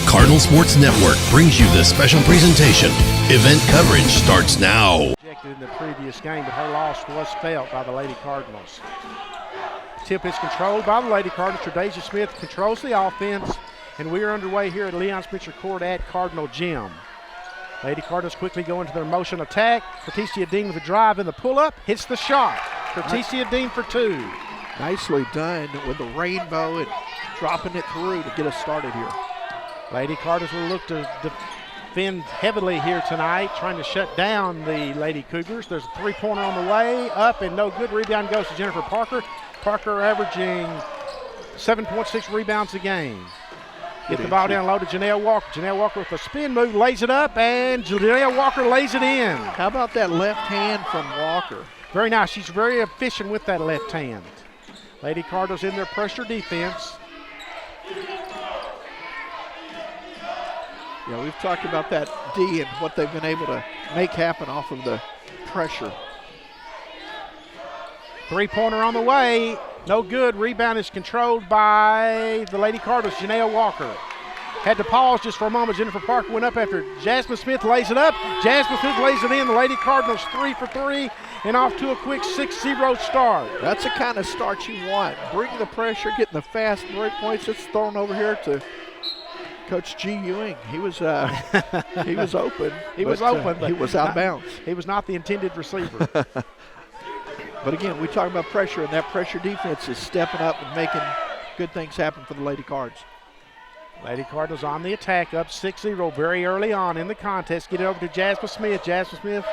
Cardinal Sports Network brings you this special presentation. Event coverage starts now. Rejected in the previous game, but her loss was felt by the Lady Cardinals. Tip is controlled by the Lady Cardinals. Tre'Dasia Smith controls the offense, and we are underway here at Leon Spencer Court at Cardinal Gym. Lady Cardinals quickly go into their motion attack. Patricia Dean with a drive in the pull-up, hits the shot. Patricia Dean for two. Nicely done with the rainbow and dropping it through to get us started here. Lady Cardinals will look to defend heavily here tonight, trying to shut down the Lady Cougars. There's a three-pointer on the way, up and no good. Rebound goes to Jennifer Parker. Parker averaging 7.6 rebounds a game. Get the ball down low to Janelle Walker. Janelle Walker with a spin move, lays it up, and Janelle Walker lays it in. How about that left hand from Walker? Very nice. She's very efficient with that left hand. Lady Cardinals in their pressure defense. Yeah, we've talked about that D and what they've been able to make happen off of the pressure. Three-pointer on the way. No good. Rebound is controlled by the Lady Cardinals, Janelle Walker. Had to pause just for a moment. Jennifer Parker went up after Jasmine Smith lays it up. Jasmine Smith lays it in. The Lady Cardinals 3 for 3 and off to a quick 6-0 start. That's the kind of start you want. Bring the pressure, getting the fast break points. It's thrown over here to Coach G. Ewing. He was open. He was open, but he was out of bounds. He was not the intended receiver. But again, we talk about pressure, and that pressure defense is stepping up and making good things happen for the Lady Cards. Lady Cardinals on the attack, up 6-0 very early on in the contest. Get it over to Jasmine Smith. Jasmine Smith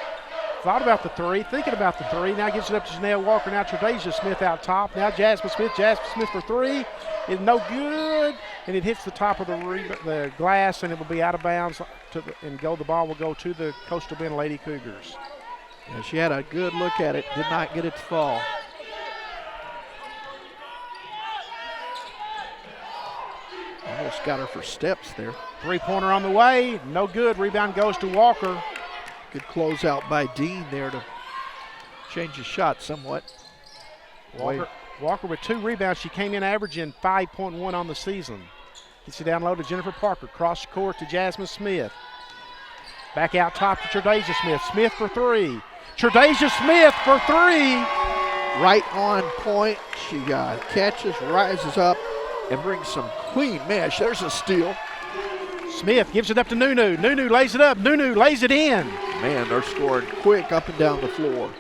thought about the three, thinking about the three. Now gives it up to Janelle Walker. Now Tre'Dasia Smith out top. Now Jasmine Smith for three. It's no good, and it hits the top of the glass, and it will be out of bounds. The ball will go to the Coastal Bend Lady Cougars. Yeah, she had a good look at it, did not get it to fall. Almost got her for steps there. Three-pointer on the way, no good. Rebound goes to Walker. Good closeout by Dean there to change the shot somewhat. Walker with 2 rebounds. She came in averaging 5.1 on the season. Gets it down low to Jennifer Parker. Cross the court to Jasmine Smith. Back out top to Tre'Dasia Smith. Smith for 3. Tre'Dasia Smith for 3. Right on point. She catches, rises up, and brings some clean mesh. There's a steal. Smith gives it up to Nunu. Nunu lays it up. Nunu lays it in. Man, they're scoring quick up and down the floor.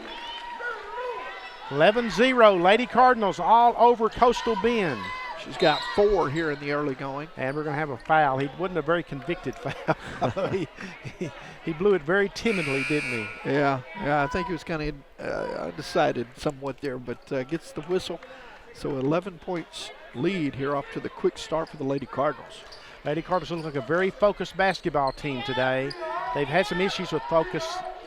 11-0, Lady Cardinals all over Coastal Bend. She's got 4 here in the early going. And we're going to have a foul. He wasn't a very convicted foul. he blew it very timidly, didn't he? Yeah, I think he was kind of undecided somewhat there, but gets the whistle. So 11 points lead here off to the quick start for the Lady Cardinals. Lady Cardinals look like a very focused basketball team today. They've had some issues with focus,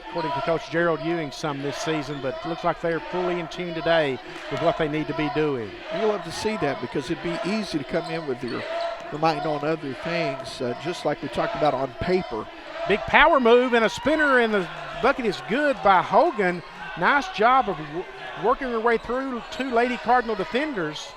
according to Coach Gerald Ewing, some this season, but it looks like they're fully in tune today with what they need to be doing. You'll love to see that because it'd be easy to come in with your mind on other things, just like we talked about on paper. Big power move and a spinner, and the bucket is good by Hogan. Nice job of working their way through 2 Lady Cardinal defenders.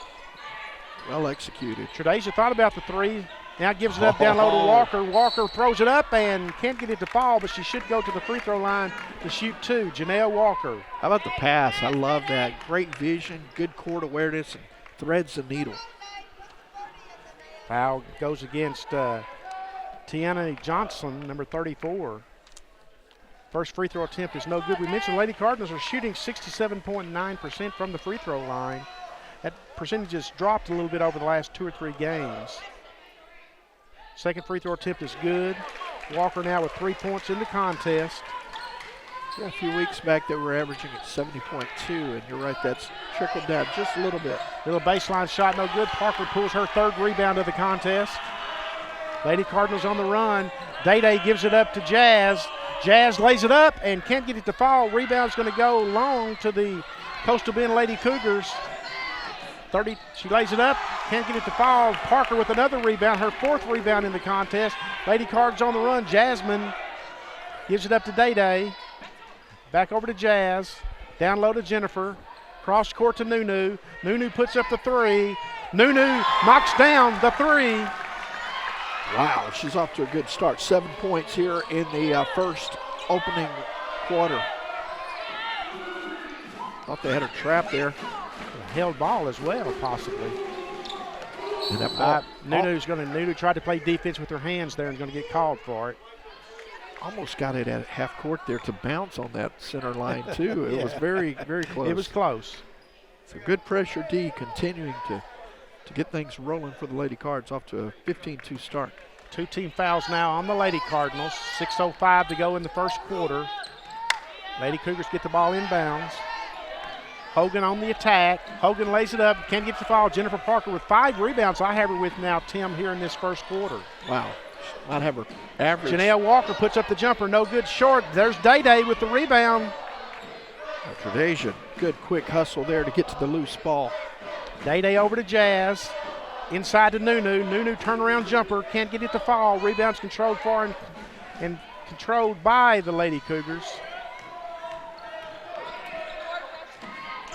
Well executed. Tre'Dasia thought about the 3. Now gives it up down low to Walker. Walker throws it up and can't get it to fall, but she should go to the free throw line to shoot 2. Janelle Walker. How about the pass? I love that. Great vision, good court awareness, and threads the needle. Foul goes against Tiana Johnson, number 34. First free throw attempt is no good. We mentioned Lady Cardinals are shooting 67.9% from the free throw line. That percentage has dropped a little bit over the last 2 or 3 games. Second free throw attempt is good. Walker now with 3 points in the contest. Yeah, a few weeks back they were averaging at 70.2, and you're right, that's trickled down just a little bit. Little baseline shot, no good. Parker pulls her 3rd rebound of the contest. Lady Cardinals on the run. Day-Day gives it up to Jazz. Jazz lays it up and can't get it to fall. Rebound's going to go long to the Coastal Bend Lady Cougars. 30, she lays it up, can't get it to fall. Parker with another rebound, her 4th rebound in the contest. Lady Cards on the run. Jasmine gives it up to Day-Day. Back over to Jazz. Down low to Jennifer. Cross court to Nunu. Nunu puts up the 3. Nunu knocks down the 3. Wow, she's off to a good start. 7 points here in the first opening quarter. Thought they had her trapped there. Held ball as well, possibly. And that ball, Nunu tried to play defense with her hands there and going to get called for it. Almost got it at half court there to bounce on that center line too. It was very, very close. It was close. So good pressure D continuing to get things rolling for the Lady Cards, off to a 15-2 start. 2 team fouls now on the Lady Cardinals. 6:05 to go in the first quarter. Lady Cougars get the ball inbounds. Hogan on the attack. Hogan lays it up, can't get the foul. Jennifer Parker with 5 rebounds. I have her with now, Tim, here in this first quarter. Wow. Might have her average. Janelle Walker puts up the jumper, no good, short. There's Day-Day with the rebound. Tradition, good quick hustle there to get to the loose ball. Day-Day over to Jazz. Inside to Nunu. Nunu turnaround jumper, can't get it to fall. Rebounds controlled far and controlled by the Lady Cougars.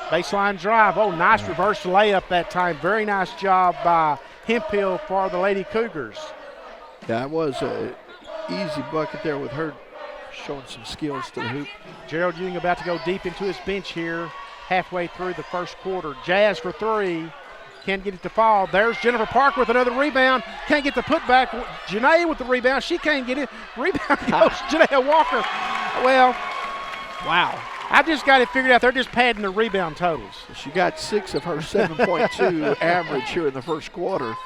Baseline drive. Oh, nice reverse layup that time. Very nice job by Hemphill for the Lady Cougars. That was an easy bucket there with her showing some skills to the hoop. Gerald Ewing about to go deep into his bench here halfway through the first quarter. Jazz for 3. Can't get it to fall. There's Jennifer Parker with another rebound. Can't get the putback. Janae with the rebound. She can't get it. Rebound goes Janelle Walker. Well, wow. I just got it figured out. They're just padding the rebound totals. She got 6 of her 7.2 average here in the first quarter.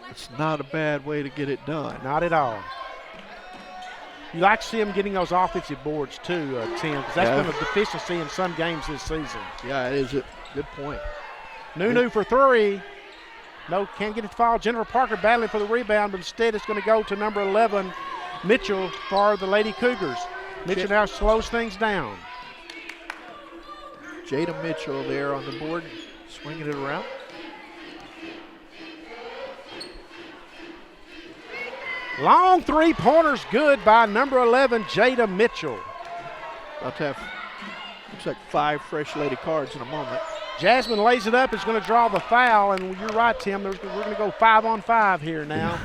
It's not a bad way to get it done. Not at all. You like to see them getting those offensive boards too, Tim, because that's been a deficiency in some games this season. Yeah, it is a good point. Nunu for 3. No, can't get it to fall. Jennifer Parker battling for the rebound, but instead it's going to go to number 11, Mitchell, for the Lady Cougars. Mitchell now slows things down. Jada Mitchell there on the board, swinging it around. Long 3-pointers good by number 11, Jada Mitchell. About to have, looks like 5 fresh Lady Cards in a moment. Jasmine lays it up, is going to draw the foul, and you're right, Tim, we're going to go 5-on-5 here now.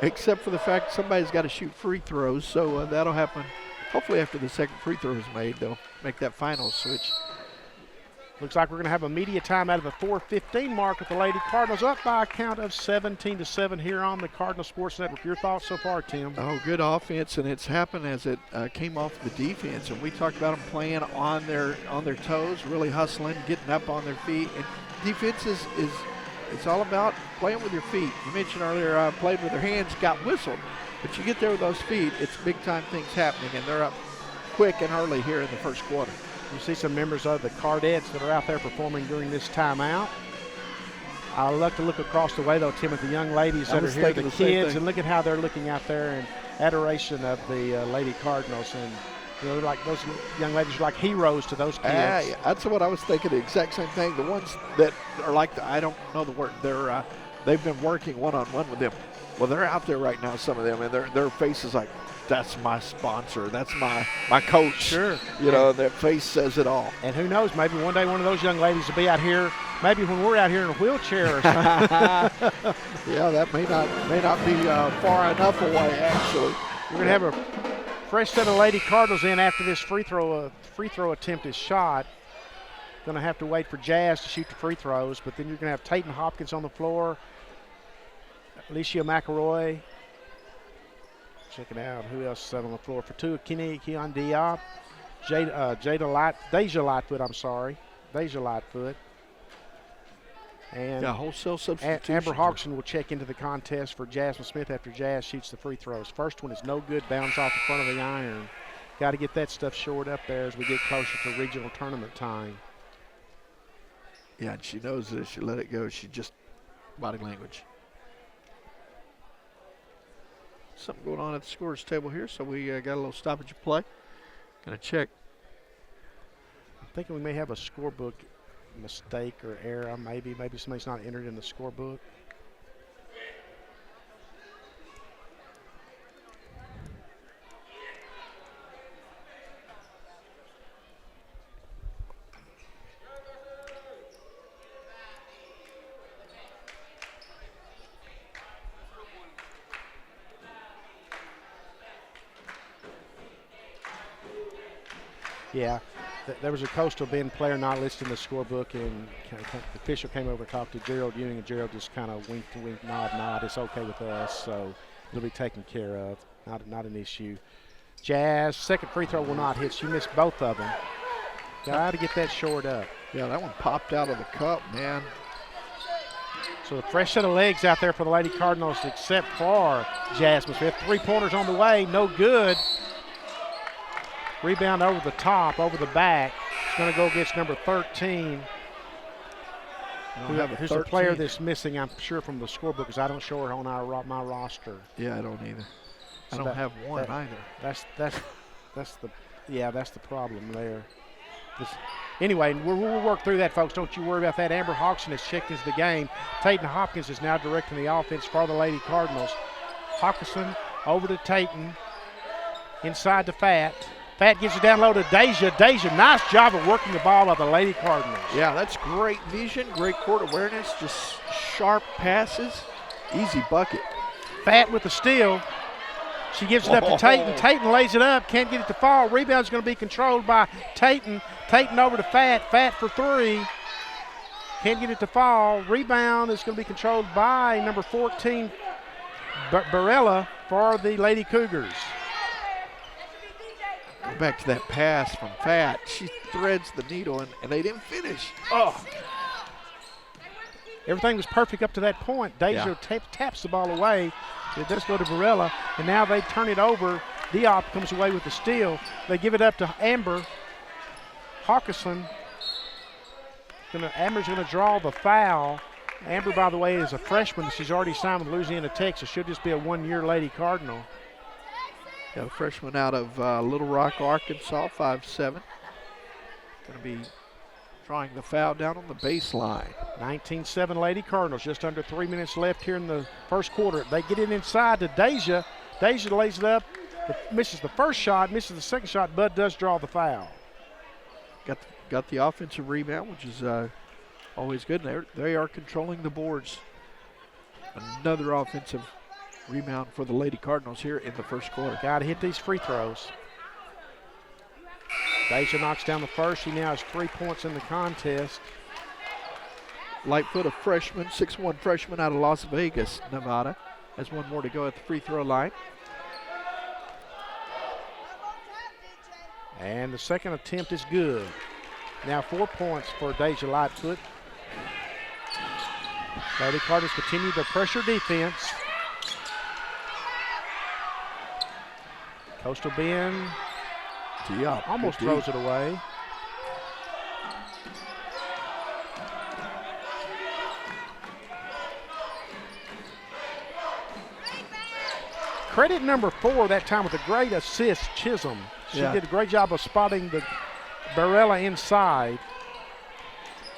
Except for the fact somebody's got to shoot free throws, so that'll happen. Hopefully after the second free throw is made, they'll make that final switch. Looks like we're going to have a media timeout at the 4:15 mark with the Lady Cardinals up by a count of 17-7 here on the Cardinal Sports Network. Your thoughts so far, Tim? Oh, good offense, and it's happened as it came off the defense. And we talked about them playing on their toes, really hustling, getting up on their feet. And defense is it's all about playing with your feet. You mentioned earlier played with their hands, got whistled. But you get there with those feet, it's big-time things happening, and they're up quick and early here in the first quarter. You see some members of the Cardettes that are out there performing during this timeout. I love to look across the way, though, Tim, at the young ladies that are here, the kids, and look at how they're looking out there in adoration of the Lady Cardinals. And, you know, like those young ladies are like heroes to those kids. Yeah, that's what I was thinking, the exact same thing. The ones that are like, I don't know the word, they've been working one-on-one with them. Well, they're out there right now, some of them, and their faces like, that's my sponsor, that's my coach. Sure. You know, their face says it all. And who knows, maybe one day one of those young ladies will be out here, maybe when we're out here in a wheelchair or something. Yeah, that may not be far enough away, actually. We're going to have a fresh set of Lady Cardinals in after this free throw attempt is shot. Going to have to wait for Jazz to shoot the free throws, but then you're going to have Tatum Hopkins on the floor, Alicia McElroy, Checking out who else is out on the floor. For two, Keon Diop. Deja Lightfoot, I'm sorry. Deja Lightfoot. And wholesale substitution. Amber Hawkson will check into the contest for Jasmine Smith after Jazz shoots the free throws. First one is no good, bounce off the front of the iron. Got to get that stuff shored up there as we get closer to regional tournament time. Yeah, and she knows that if she let it go, she just body language. Something going on at the scorer's table here, so we got a little stoppage of play. Gonna check. I'm thinking we may have a scorebook mistake or error. Maybe somebody's not entered in the scorebook. Yeah, there was a Coastal Bend player not listed in the scorebook, and the official came over and talked to Gerald Ewing, and Gerald just kind of winked, nod. It's okay with us, so it'll be taken care of. Not an issue. Jazz, second free throw will not hit. She missed both of them. Got to get that shored up. Yeah, that one popped out of the cup, man. So a fresh set of legs out there for the Lady Cardinals, except for Jasmine Smith. Three-pointers on the way, no good. Rebound over the top, over the back. It's going to go against number 13. Who's a player that's missing, I'm sure, from the scorebook, because I don't show her on my roster. Yeah, I don't either. So I don't have one either. That's the problem there. Anyway, we'll work through that, folks. Don't you worry about that. Amber Hawkson has checked into the game. Tayton Hopkins is now directing the offense for the Lady Cardinals. Hawkinson over to Tayton. Inside to Fat. Fat gives it down low to Deja. Deja, nice job of working the ball by the Lady Cardinals. Yeah, that's great vision, great court awareness, just sharp passes, easy bucket. Fat with the steal. She gives it up to Tayton. Tayton lays it up, can't get it to fall. Rebound's going to be controlled by Tayton. Tayton over to Fat. Fat for three. Can't get it to fall. Rebound is going to be controlled by number 14, Barella, for the Lady Cougars. Go back to that pass from Fat. She threads the needle, and they didn't finish. Oh. Everything was perfect up to that point. Deja taps the ball away. It does go to Barella, and now they turn it over. Diop comes away with the steal. They give it up to Amber. Hawkinson. Amber's going to draw the foul. Amber, by the way, is a freshman. She's already signed with Louisiana Tech, so she'll just be a one-year Lady Cardinal. Yeah, a freshman out of Little Rock, Arkansas, 5'7". Going to be drawing the foul down on the baseline. 19-7 Lady Cardinals, just under 3 minutes left here in the first quarter. They get it inside to Deja. Deja lays it up, misses the first shot, misses the second shot. Bud does draw the foul. Got the offensive rebound, which is always good. They are controlling the boards. Another offensive rebound for the Lady Cardinals here in the first quarter. Got to hit these free throws. Deja knocks down the first. She now has 3 points in the contest. Lightfoot, a freshman, 6'1" freshman out of Las Vegas, Nevada. Has one more to go at the free throw line. And the second attempt is good. Now 4 points for Deja Lightfoot. Lady Cardinals continue the pressure defense. Coastal Bend almost throws it away. Credit number 4 that time with a great assist, Chisholm. She did a great job of spotting the Barella inside.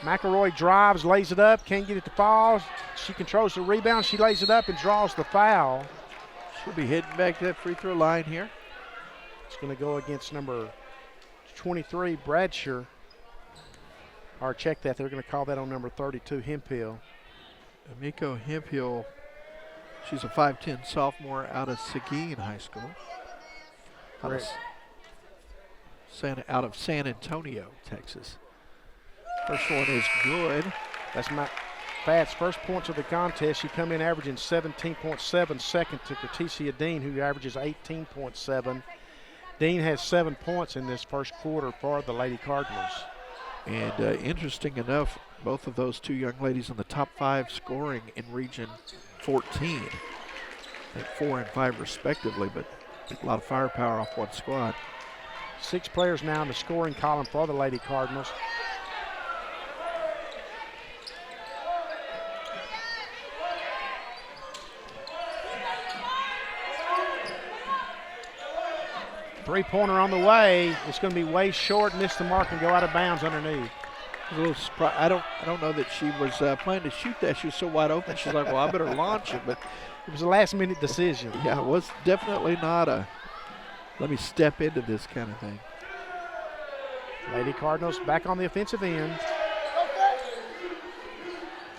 McElroy drives, lays it up, can't get it to fall. She controls the rebound. She lays it up and draws the foul. She'll be heading back to that free throw line here. It's going to go against number 23, Bradshaw. Or check that. They're going to call that on number 32, Hemphill. Amiko Hemphill, she's a 5'10" sophomore out of Seguin High School. Out of San Antonio, Texas. First one is good. Fat's first points of the contest. She come in averaging 17.7, second to Cortesia Dean, who averages 18.7. Dean has 7 points in this first quarter for the Lady Cardinals. And interesting enough, both of those two young ladies in the top 5 scoring in Region 14. I think 4 and 5 respectively, but a lot of firepower off one squad. 6 players now in the scoring column for the Lady Cardinals. Three-pointer on the way. It's going to be way short, miss the mark, and go out of bounds underneath. A little surprise. I don't know that she was planning to shoot that. She was so wide open. She's like, well, I better launch it. But it was a last-minute decision. Yeah, it was definitely not a let me step into this kind of thing. Lady Cardinals back on the offensive end.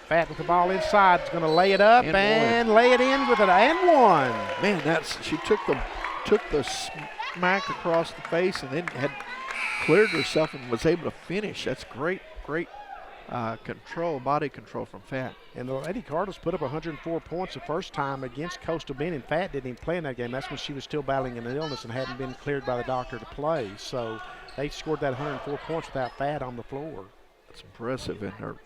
Fat with the ball inside. Is going to lay it up and lay it in with an and one. Man, she took the smack across the face and then had cleared herself and was able to finish. That's great control, body control from Fat. And the Lady Cardinals put up 104 points the first time against Coastal Bend, and Fat didn't even play in that game. That's when she was still battling an illness and hadn't been cleared by the doctor to play. So they scored that 104 points without Fat on the floor. That's impressive, and they're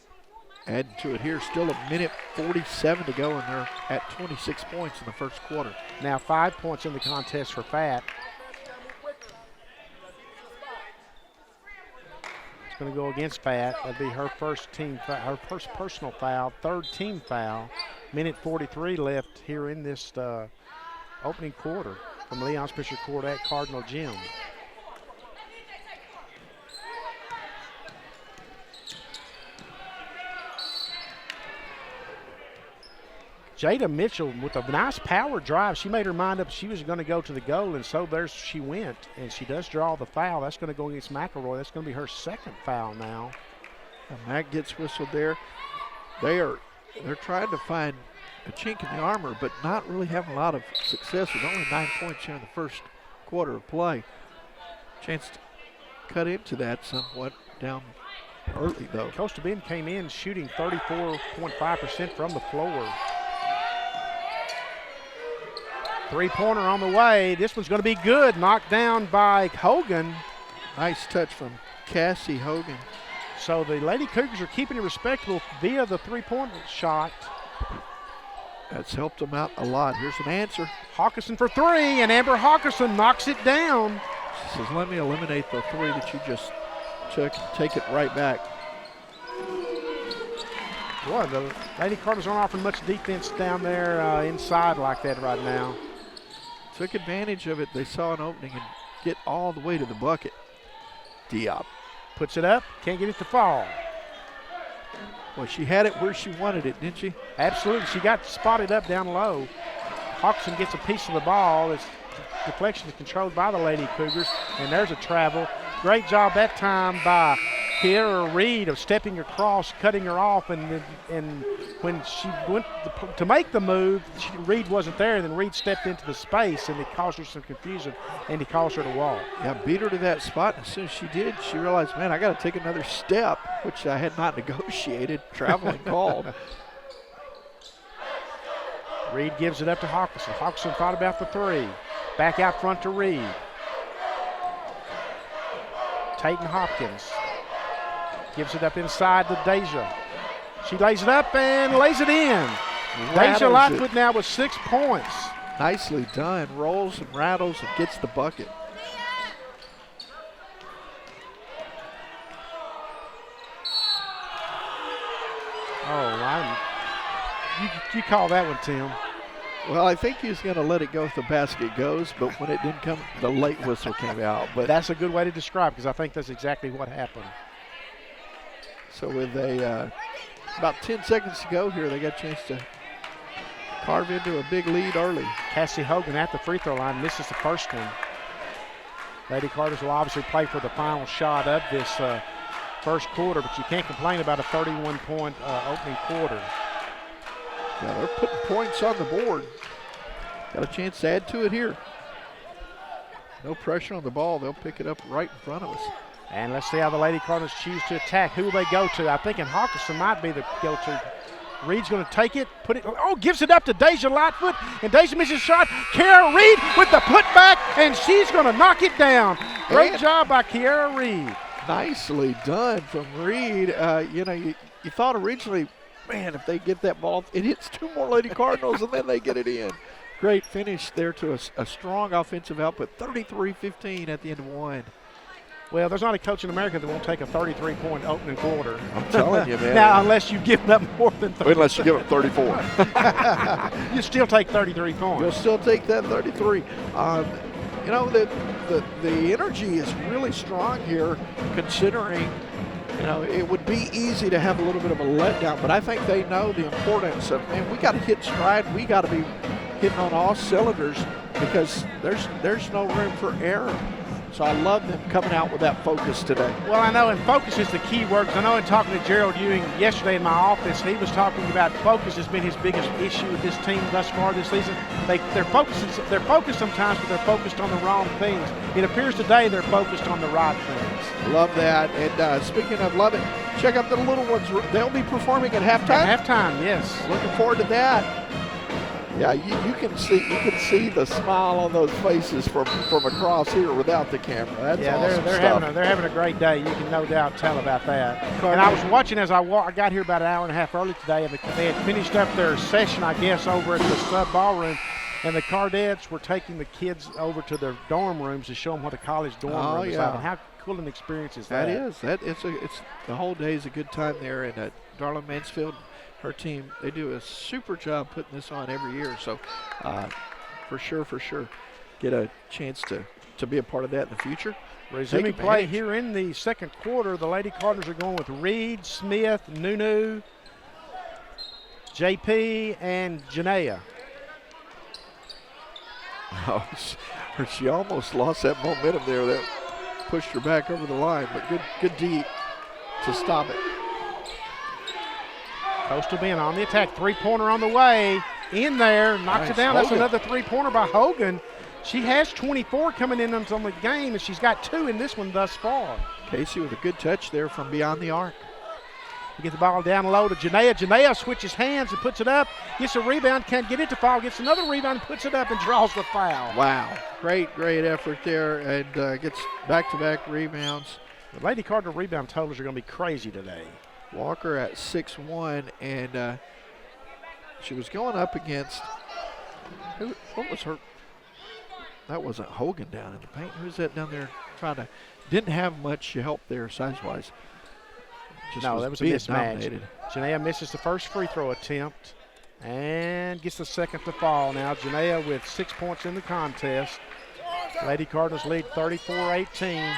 adding to it here. Still a minute 47 to go, and they're at 26 points in the first quarter. Now 5 points in the contest for Fat. Going to go against Fat. That'd be her first personal foul, third team foul. Minute 43 left here in this opening quarter from Leon Fisher Court at Cardinal Gym. Jada Mitchell with a nice power drive. She made her mind up she was going to go to the goal, and so she went. And she does draw the foul. That's going to go against McElroy. That's going to be her second foul now. And Mac gets whistled there. They're trying to find a chink in the armor, but not really having a lot of success with only 9 points here in the first quarter of play. Chance to cut into that somewhat down early, though. Coastal Bend came in shooting 34.5% from the floor. Three-pointer on the way. This one's going to be good. Knocked down by Hogan. Nice touch from Cassie Hogan. So the Lady Cougars are keeping it respectable via the three-point shot. That's helped them out a lot. Here's an answer. Hawkinson for three, and Amber Hawkinson knocks it down. She says, let me eliminate the three that you just took and take it right back. Boy, the Lady Cardinals aren't offering much defense down there inside like that right now. Took advantage of it. They saw an opening and get all the way to the bucket. Diop puts it up, can't get it to fall. Well, she had it where she wanted it, didn't she? Absolutely. She got spotted up down low. Hawkinson gets a piece of the ball. Its deflection is controlled by the Lady Cougars, and there's a travel. Great job that time by Kiera Reed of stepping across, cutting her off, and when she went to make the move, Reed wasn't there, and then Reed stepped into the space, and it caused her some confusion, and he caused her to walk. Yeah, beat her to that spot, and as soon as she did, she realized, man, I got to take another step, which I had not negotiated, traveling called. Reed gives it up to Hawkinson. Hawkinson thought about the three. Back out front to Reed. Tayton Hopkins gives it up inside to Deja. She lays it up and lays it in. Deja Lightfoot now with 6 points. Nicely done. Rolls and rattles and gets the bucket. Oh, you call that one, Tim. Well, I think he was going to let it go if the basket goes, but when it didn't come, the late whistle came out. But that's a good way to describe, because I think that's exactly what happened. So with about 10 seconds to go here, they got a chance to carve into a big lead early. Cassie Hogan at the free throw line misses the first one. Lady Cardinals will obviously play for the final shot of this first quarter, but you can't complain about a 31-point opening quarter. Yeah, they're putting points on the board. Got a chance to add to it here. No pressure on the ball. They'll pick it up right in front of us. And let's see how the Lady Cardinals choose to attack. Who will they go to? I'm thinking Hawkinson might be the go-to Reed's going to take it, gives it up to Deja Lightfoot, and Deja misses a shot. Kiara Reed with the putback, and she's going to knock it down. Great job by Kiara Reed. Nicely done from Reed. You thought originally, man, if they get that ball, it hits 2 more Lady Cardinals, and then they get it in. Great finish there to a strong offensive output, 33-15 at the end of 1. Well, there's not a coach in America that won't take a 33-point opening quarter. I'm telling you, man. Now, unless you've given up more than 30. Unless you give up 34. You still take 33 points. You'll still take that 33. The energy is really strong here, considering, it would be easy to have a little bit of a letdown, but I think they know the importance of, man, we got to hit stride. We got to be hitting on all cylinders because there's no room for error. So I love them coming out with that focus today. Well, I know, and focus is the key word. I know in talking to Gerald Ewing yesterday in my office, he was talking about focus has been his biggest issue with this team thus far this season. They're focused sometimes, but they're focused on the wrong things. It appears today they're focused on the right things. Love that. And speaking of love it, check out the little ones. They'll be performing at halftime. At halftime, yes. Looking forward to that. Yeah, you can see the smile on those faces from across here without the camera. That's awesome stuff. They're having a great day. You can no doubt tell about that. And I was watching as I got here about an hour and a half early today. They had finished up their session, I guess, over at the sub ballroom, and the Cardettes were taking the kids over to their dorm rooms to show them what a college dorm room is like. And how cool an experience is that? It's the whole day is a good time there, and Darla Mansfield, her team, they do a super job putting this on every year. So for sure, get a chance to be a part of that in the future. Resuming play here in the second quarter, the Lady Cardinals are going with Reed, Smith, Nunu, JP, and Janaea. Oh, she almost lost that momentum there. That pushed her back over the line, but good deep to stop it. Coastal Bend on the attack. 3-pointer on the way. In there. Knocks it down. Hogan. That's another 3-pointer by Hogan. She has 24 coming in on the game, and she's got 2 in this one thus far. Casey with a good touch there from beyond the arc. You get the ball down low to Janaea. Janaea switches hands and puts it up. Gets a rebound. Can't get it to foul. Gets another rebound, puts it up, and draws the foul. Wow. Great effort there, and gets back-to-back rebounds. The Lady Cardinal rebound totals are going to be crazy today. Walker at 6'1", and she was going up against, what was her? That wasn't Hogan down in the paint. Who's that down there didn't have much help there size-wise. No, that was a mismatch. Janaea misses the first free throw attempt and gets the second to fall. Now Janaea with 6 points in the contest. Lady Cardinals lead 34-18.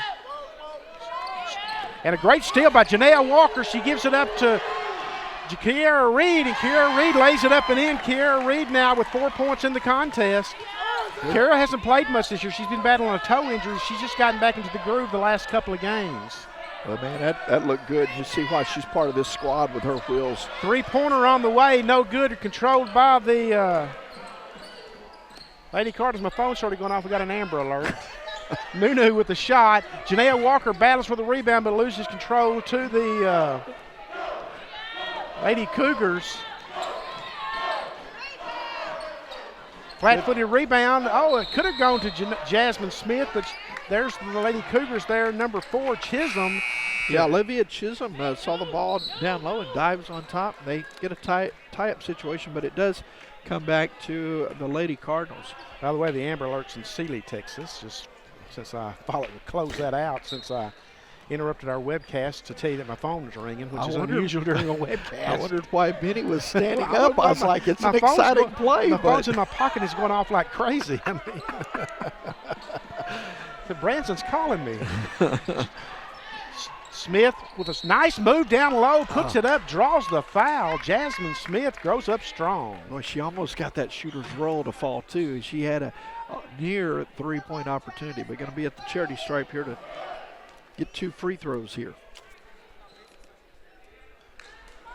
And a great steal by Janaea Walker. She gives it up to Kiara Reed, and Kiara Reed lays it up and in. Kiara Reed now with 4 points in the contest. Kiara hasn't played much this year. She's been battling a toe injury. She's just gotten back into the groove the last couple of games. Well, man, that looked good. You see why she's part of this squad with her wheels. 3-pointer on the way, no good. Controlled by the Lady Cardinals. My phone started going off. We got an Amber Alert. Nunu with the shot. Janaea Walker battles for the rebound but loses control to the Lady Cougars. Flat-footed rebound. Oh, it could have gone to Jasmine Smith, but there's the Lady Cougars there, number 4, Chisholm. Yeah, Olivia Chisholm saw the ball down low and dives on top. They get a tie-up situation, but it does come back to the Lady Cardinals. By the way, the Amber Alert's in Sealy, Texas, just since I close that out, since I interrupted our webcast to tell you that my phone was ringing, which is unusual during a webcast. I wondered why Benny was standing up. I was like, it's an exciting play. My phone's in my pocket is going off like crazy. I mean, Branson's calling me. Smith with a nice move down low, puts it up, draws the foul. Jasmine Smith grows up strong. Well, she almost got that shooter's roll to fall, too. She had a near 3-point opportunity, but going to be at the charity stripe here to get 2 free throws here.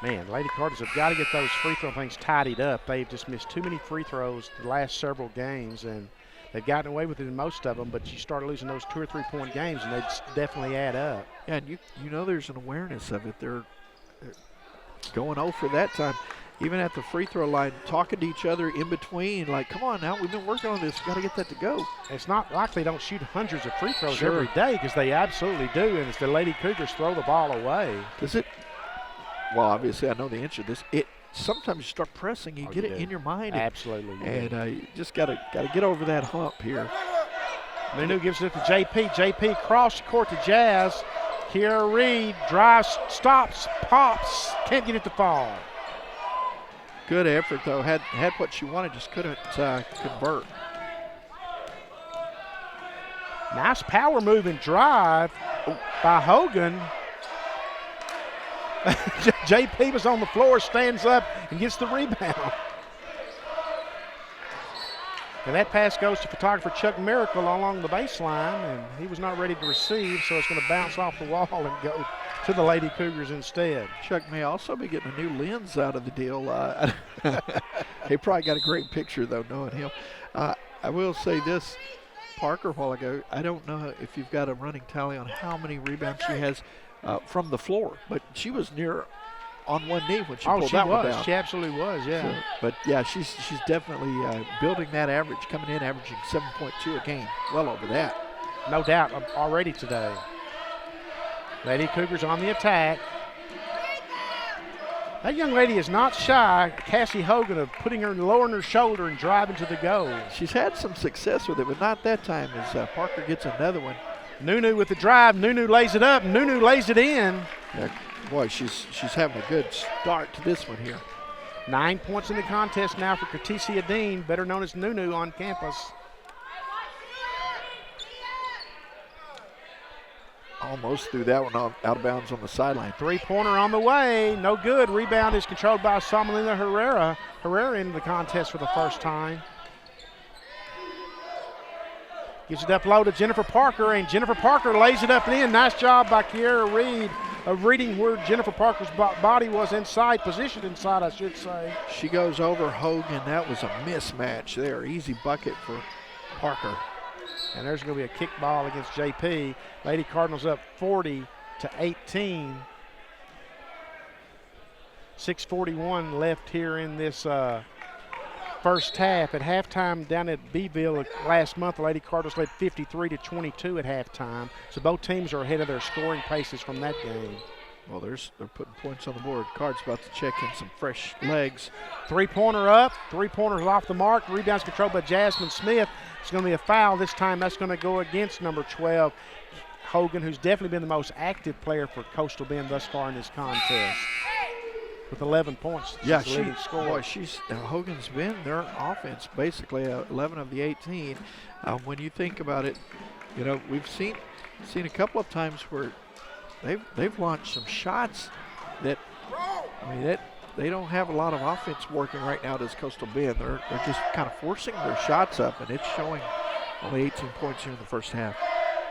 Man, Lady Cardinals have got to get those free throw things tidied up. They've just missed too many free throws the last several games, and they've gotten away with it in most of them, but you start losing those 2 or 3 point games, and they definitely add up. Yeah, and you know there's an awareness of it. They're going 0 for that time. even at the free throw line, talking to each other in between, like, come on now, we've been working on this, got to get that to go. It's not like they don't shoot hundreds of free throws Sure. every day, because they absolutely do, and it's the Lady Cougars throw the ball away. Does it? Well, obviously, I know the answer to this. Sometimes you start pressing, you get it in your mind. Absolutely. And you just got to get over that hump here. Nunu gives it to JP. JP across the court to Jazz. Kiera Reed drives, stops, pops, can't get it to fall. Good effort, though. Had what she wanted, just couldn't convert. Nice power move and drive by Hogan. JP was on the floor, stands up, and gets the rebound. And that pass goes to photographer Chuck Miracle along the baseline, and he was not ready to receive, so it's going to bounce off the wall and go to the Lady Cougars instead. Chuck may also be getting a new lens out of the deal. He probably got a great picture, though, knowing him. I will say this, Parker, a while ago, I don't know if you've got a running tally on how many rebounds she has from the floor, but she was near on one knee when she pulled that one down. She absolutely was, yeah. So, but yeah, she's definitely building that average, coming in averaging 7.2 a game, well over that. No doubt already today. Lady Cougars on the attack. That young lady is not shy, Cassie Hogan, of lowering her shoulder and driving to the goal. She's had some success with it, but not that time as Parker gets another one. Nunu with the drive. Nunu lays it up. Nunu lays it in. Yeah, boy, she's having a good start to this one here. 9 points in the contest now for Cortesia Dean, better known as Nunu on campus. Almost threw that one out of bounds on the sideline. Three-pointer on the way. No good. Rebound is controlled by Samalina Herrera. Herrera into the contest for the first time. Gives it up low to Jennifer Parker, and Jennifer Parker lays it up and in. Nice job by Kiera Reed of reading where Jennifer Parker's body was inside, positioned inside, I should say. She goes over Hogan. That was a mismatch there. Easy bucket for Parker. And there's going to be a kick ball against JP. Lady Cardinals up 40-18. 6:41 left here in this first half. At halftime down at Beeville last month, the Lady Cardinals led 53-22 at halftime. So both teams are ahead of their scoring paces from that game. Well, they're putting points on the board. Card's about to check in some fresh legs. Three-pointer up. Three-pointers off the mark. Rebounds controlled by Jasmine Smith. It's going to be a foul this time. That's going to go against number 12, Hogan, who's definitely been the most active player for Coastal Bend thus far in this contest, with 11 points. Yeah, Hogan's been their offense basically 11 of the 18. When you think about it, you know, we've seen a couple of times where they've launched some shots that, I mean, they don't have a lot of offense working right now, does Coastal Bend. They're just kind of forcing their shots up, and it's showing only 18 points here in the first half.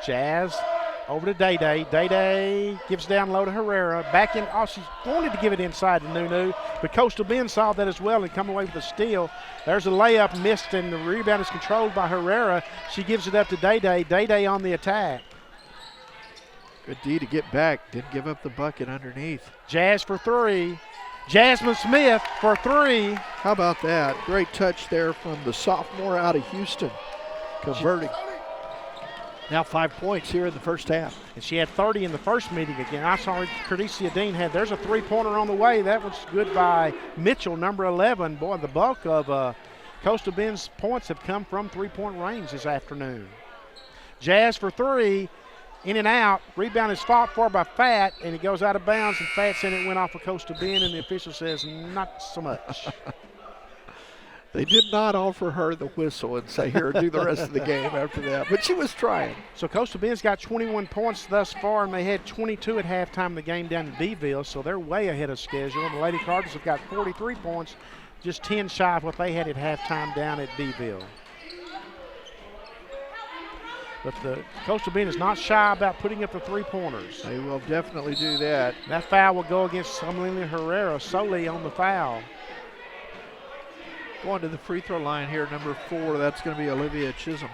Jazz over to Day-Day. Day-Day gives down low to Herrera. Back in. Oh, she wanted to give it inside to Nunu, but Coastal Bend saw that as well and come away with a steal. There's a layup missed, and the rebound is controlled by Herrera. She gives it up to Day-Day. Day-Day on the attack. Good D to get back. Didn't give up the bucket underneath. Jazz for three. Jasmine Smith for three. How about that? Great touch there from the sophomore out of Houston, converting. Now 5 points here in the first half. And she had 30 in the first meeting again. I saw Cortesia Dean had, there's a three-pointer on the way. That was good by Mitchell, number 11. Boy, the bulk of Coastal Bend's points have come from three-point range this afternoon. Jazz for three. In and out. Rebound is fought for by Fat, and it goes out of bounds, and Fat said it went off of Coastal Bend, and the official says not so much. They did not offer her the whistle and say, here, do the rest of the game after that, but she was trying. So Coastal Bend's got 21 points thus far, and they had 22 at halftime of the game down in Beeville, so they're way ahead of schedule. And the Lady Cardinals have got 43 points, just 10 shy of what they had at halftime down at Beeville. But the Coastal Bend is not shy about putting up the three-pointers. They will definitely do that. That foul will go against Samalina Herrera solely on the foul. Going to the free throw line here, number 4, that's going to be Olivia Chisholm.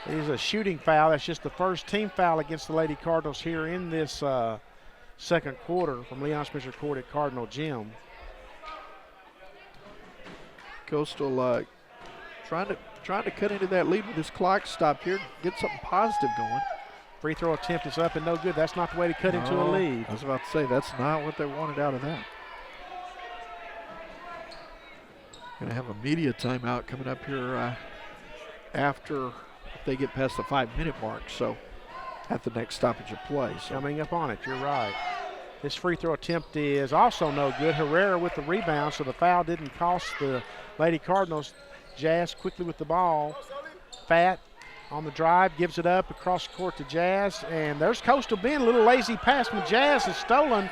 It is a shooting foul. That's just the first team foul against the Lady Cardinals here in this second quarter from Leon Spencer Court at Cardinal Gym. Coastal trying to cut into that lead with this clock stop here, get something positive going. Free throw attempt is up and no good. That's not the way to cut into a lead. I was about to say, that's not what they wanted out of that. Going to have a media timeout coming up here after they get past the 5-minute mark, so at the next stoppage of play. So. Coming up on it, you're right. This free throw attempt is also no good. Herrera with the rebound, so the foul didn't cost the Lady Cardinals. Jazz quickly with the ball. Fat on the drive, gives it up across the court to Jazz, and there's Coastal Bend. A little lazy pass from Jazz is stolen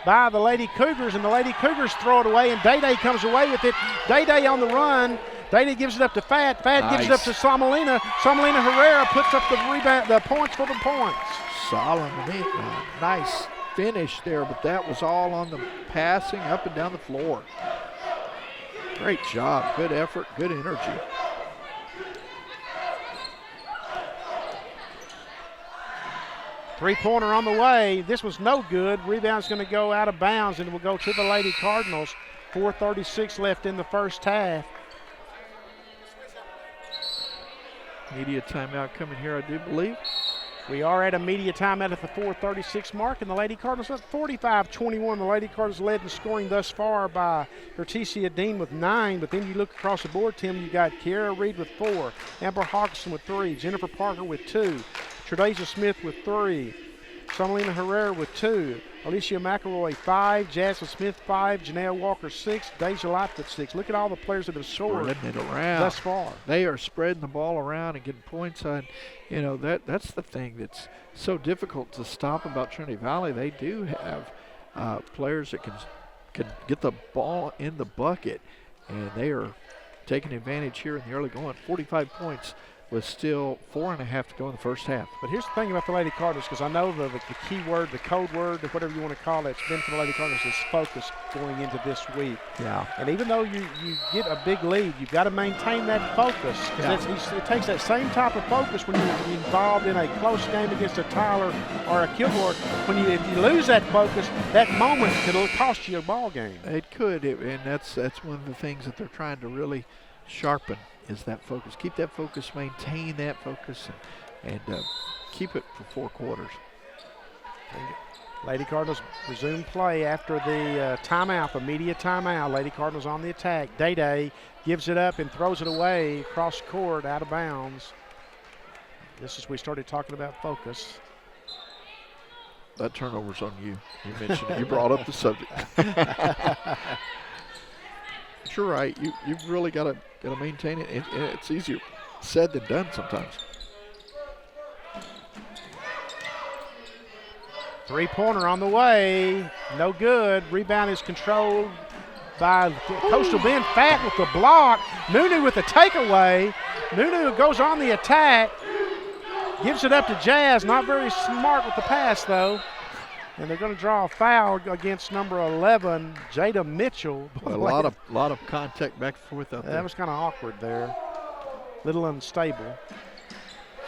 by the Lady Cougars, and the Lady Cougars throw it away, and Day comes away with it. Day on the run. Day gives it up to Fat. Fat gives it up to Samalina. Samalina Herrera puts up the rebound, the points for the points. Samalina, nice finish there, but that was all on the passing up and down the floor. Great job, good effort, good energy. Three-pointer on the way. This was no good. Rebound's going to go out of bounds and will go to the Lady Cardinals. 4:36 left in the first half. Media timeout coming here, I do believe. We are at a media timeout at the 4:36 mark, and the Lady Cardinals up 45-21. The Lady Cardinals led in scoring thus far by Berticia Dean with 9, but then you look across the board, Tim, you got Kiara Reed with 4, Amber Hawkinson with 3, Jennifer Parker with 2, Tredasia Smith with 3, Samalina Herrera with 2, Alicia McElroy 5, Jasmine Smith 5, Janelle Walker 6, Deja Light with 6. Look at all the players that have scored it around thus far. They are spreading the ball around and getting points on. You know, that's the thing that's so difficult to stop about Trinity Valley. They do have players that can get the ball in the bucket, and they are taking advantage here in the early going. 45 points with still 4.5 to go in the first half. But here's the thing about the Lady Cardinals, because I know the key word, the code word, whatever you want to call it, it's been for the Lady Cardinals is focus going into this week. Yeah. And even though you get a big lead, you've got to maintain that focus. Yeah. It takes that same type of focus when you're involved in a close game against a Tyler or a Kilgore. If you lose that focus, that moment could cost you a ball game. It could, and that's one of the things that they're trying to really sharpen is that focus. Keep that focus, maintain that focus, and keep it for 4 quarters. Lady Cardinals resume play after the timeout, the media timeout. Lady Cardinals on the attack. Day gives it up and throws it away across the court, out of bounds. This is we started talking about focus. That turnover's on you. You mentioned it. You brought up the subject. You're right. You've really got to maintain it. It's easier said than done sometimes. Three-pointer on the way. No good. Rebound is controlled by Coastal Bend. Fat with the block. Nunu with the takeaway. Nunu goes on the attack. Gives it up to Jazz. Not very smart with the pass, though. And they're going to draw a foul against number 11, Jada Mitchell. A lot of contact back and forth out there. That was kind of awkward there. Little unstable.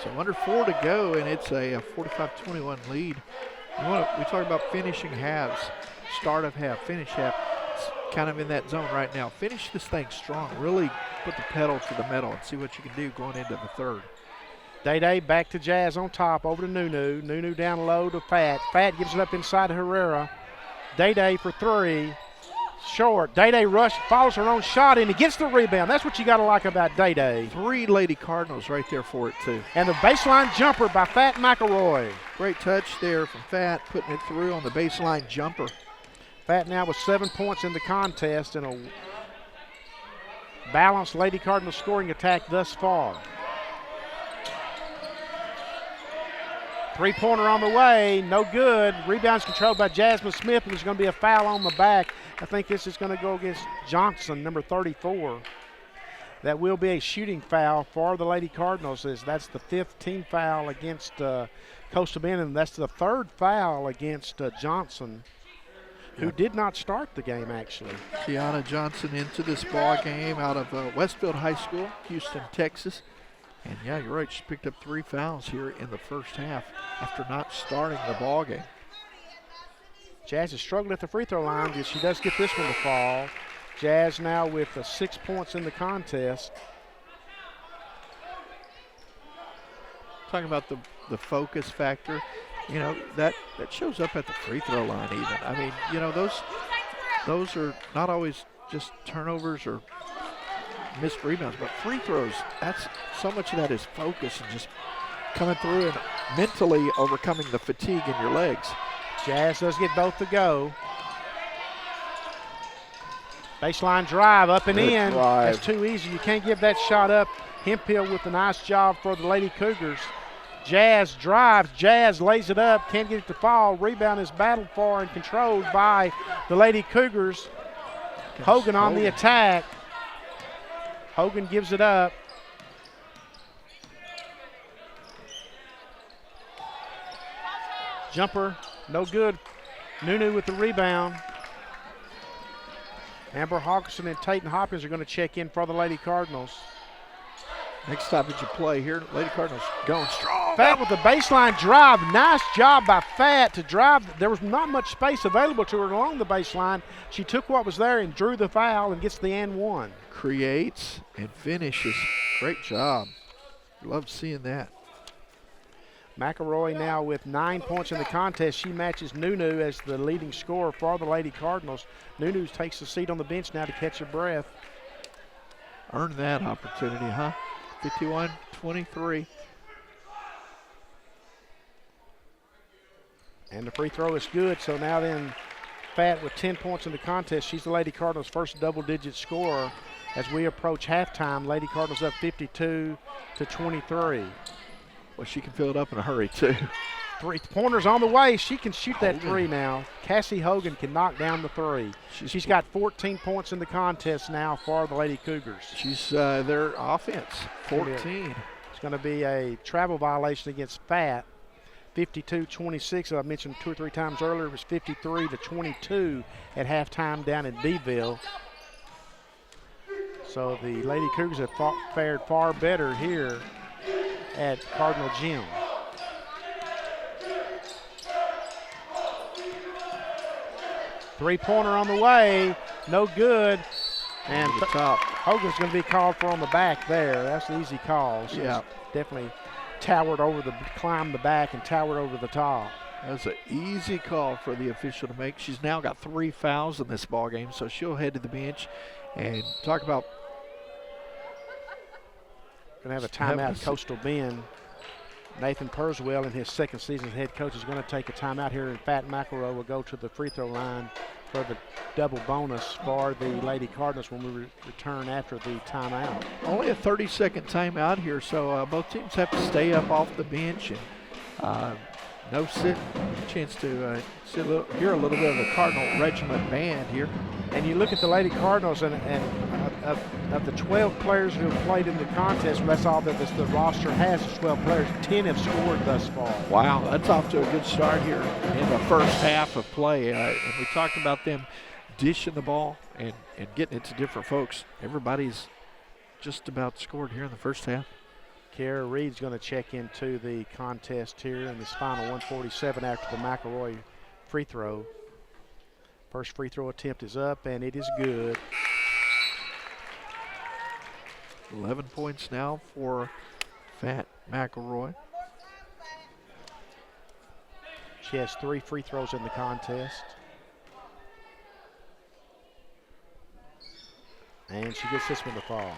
So under 4 to go, and it's a 45-21 lead. We talk about finishing halves, start of half, finish half. It's kind of in that zone right now. Finish this thing strong. Really put the pedal to the metal and see what you can do going into the third. Day back to Jazz on top, over to Nunu. Nunu down low to Fat. Fat gives it up inside to Herrera. Day for 3. Short. Day rush, follows her own shot, and he gets the rebound. That's what you got to like about Day. 3 Lady Cardinals right there for it, too. And the baseline jumper by Fat McElroy. Great touch there from Fat, putting it through on the baseline jumper. Fat now with 7 points in the contest and a balanced Lady Cardinals scoring attack thus far. Three-pointer on the way, no good. Rebound's controlled by Jasmine Smith, and there's going to be a foul on the back. I think this is going to go against Johnson, number 34. That will be a shooting foul for the Lady Cardinals. That's the 5th team foul against Coastal Bend, and that's the 3rd foul against Johnson, who did not start the game, actually. Tiana Johnson into this ball game out of Westfield High School, Houston, Texas. And yeah, you're right. She picked up 3 fouls here in the first half after not starting the ball game. Jazz is struggling at the free throw line. She does get this one to fall. Jazz now with 6 points in the contest. Talking about the focus factor, you know, that shows up at the free throw line even. I mean, you know, those are not always just turnovers or missed rebounds, but free throws, that's so much of that is focus and just coming through and mentally overcoming the fatigue in your legs. Jazz does get both to go. Baseline drive up and Good in. drive. That's too easy. You can't give that shot up. Hemphill with a nice job for the Lady Cougars. Jazz drives. Jazz lays it up. Can't get it to fall. Rebound is battled for and controlled by the Lady Cougars. Hogan on the attack. Hogan gives it up. Jumper, no good. Nunu with the rebound. Amber Hawkinson and Tayton Hopkins are going to check in for the Lady Cardinals. Next stoppage of play here, Lady Cardinals going strong. Fat with the baseline drive. Nice job by Fat to drive. There was not much space available to her along the baseline. She took what was there and drew the foul and gets the and one. Creates and finishes. Great job. Love seeing that. McElroy now with 9 points in the contest. She matches Nunu as the leading scorer for the Lady Cardinals. Nunu takes the seat on the bench now to catch her breath. Earned that opportunity, huh? 51-23. And the free throw is good. So now then, Fat with 10 points in the contest. She's the Lady Cardinals' first double-digit scorer. As we approach halftime, Lady Cardinals up 52-23. Well, she can fill it up in a hurry, too. Three-pointers on the way. She can shoot that three now. Cassie Hogan can knock down the three. She's got 14 points in the contest now for the Lady Cougars. She's their offense, 14. It's going to be a travel violation against Fat. 52-26. I mentioned 2 or 3 times earlier. It was 53-22 at halftime down in Beeville. So the Lady Cougars have fared far better here at Cardinal Gym. Three-pointer on the way, no good. And Hogan's going to be called for on the back there. That's an easy call. She's definitely climbed the back and towered over the top. That's an easy call for the official to make. She's now got 3 fouls in this ball game, so she'll head to the bench and talk about. Going to have a timeout at Coastal Bend. Nathan Purswell, in his second season as head coach, is going to take a timeout here, and Fat McElroy will go to the free throw line for the double bonus for the Lady Cardinals when we return after the timeout. Only a 30-second timeout here, so both teams have to stay up off the bench and no sit. Chance to hear a little bit of the Cardinal Regiment band here. And you look at the Lady Cardinals, and of the 12 players who have played in the contest, that's all that the roster has is 12 players. 10 have scored thus far. Wow, that's off to a good start here in the first half of play. And we talked about them dishing the ball and getting it to different folks. Everybody's just about scored here in the first half. Kara Reed's going to check into the contest here in this final 147 after the McElroy free throw. First free throw attempt is up, and it is good. 11 points now for Fat McElroy. She has 3 free throws in the contest. And she gets this one to fall.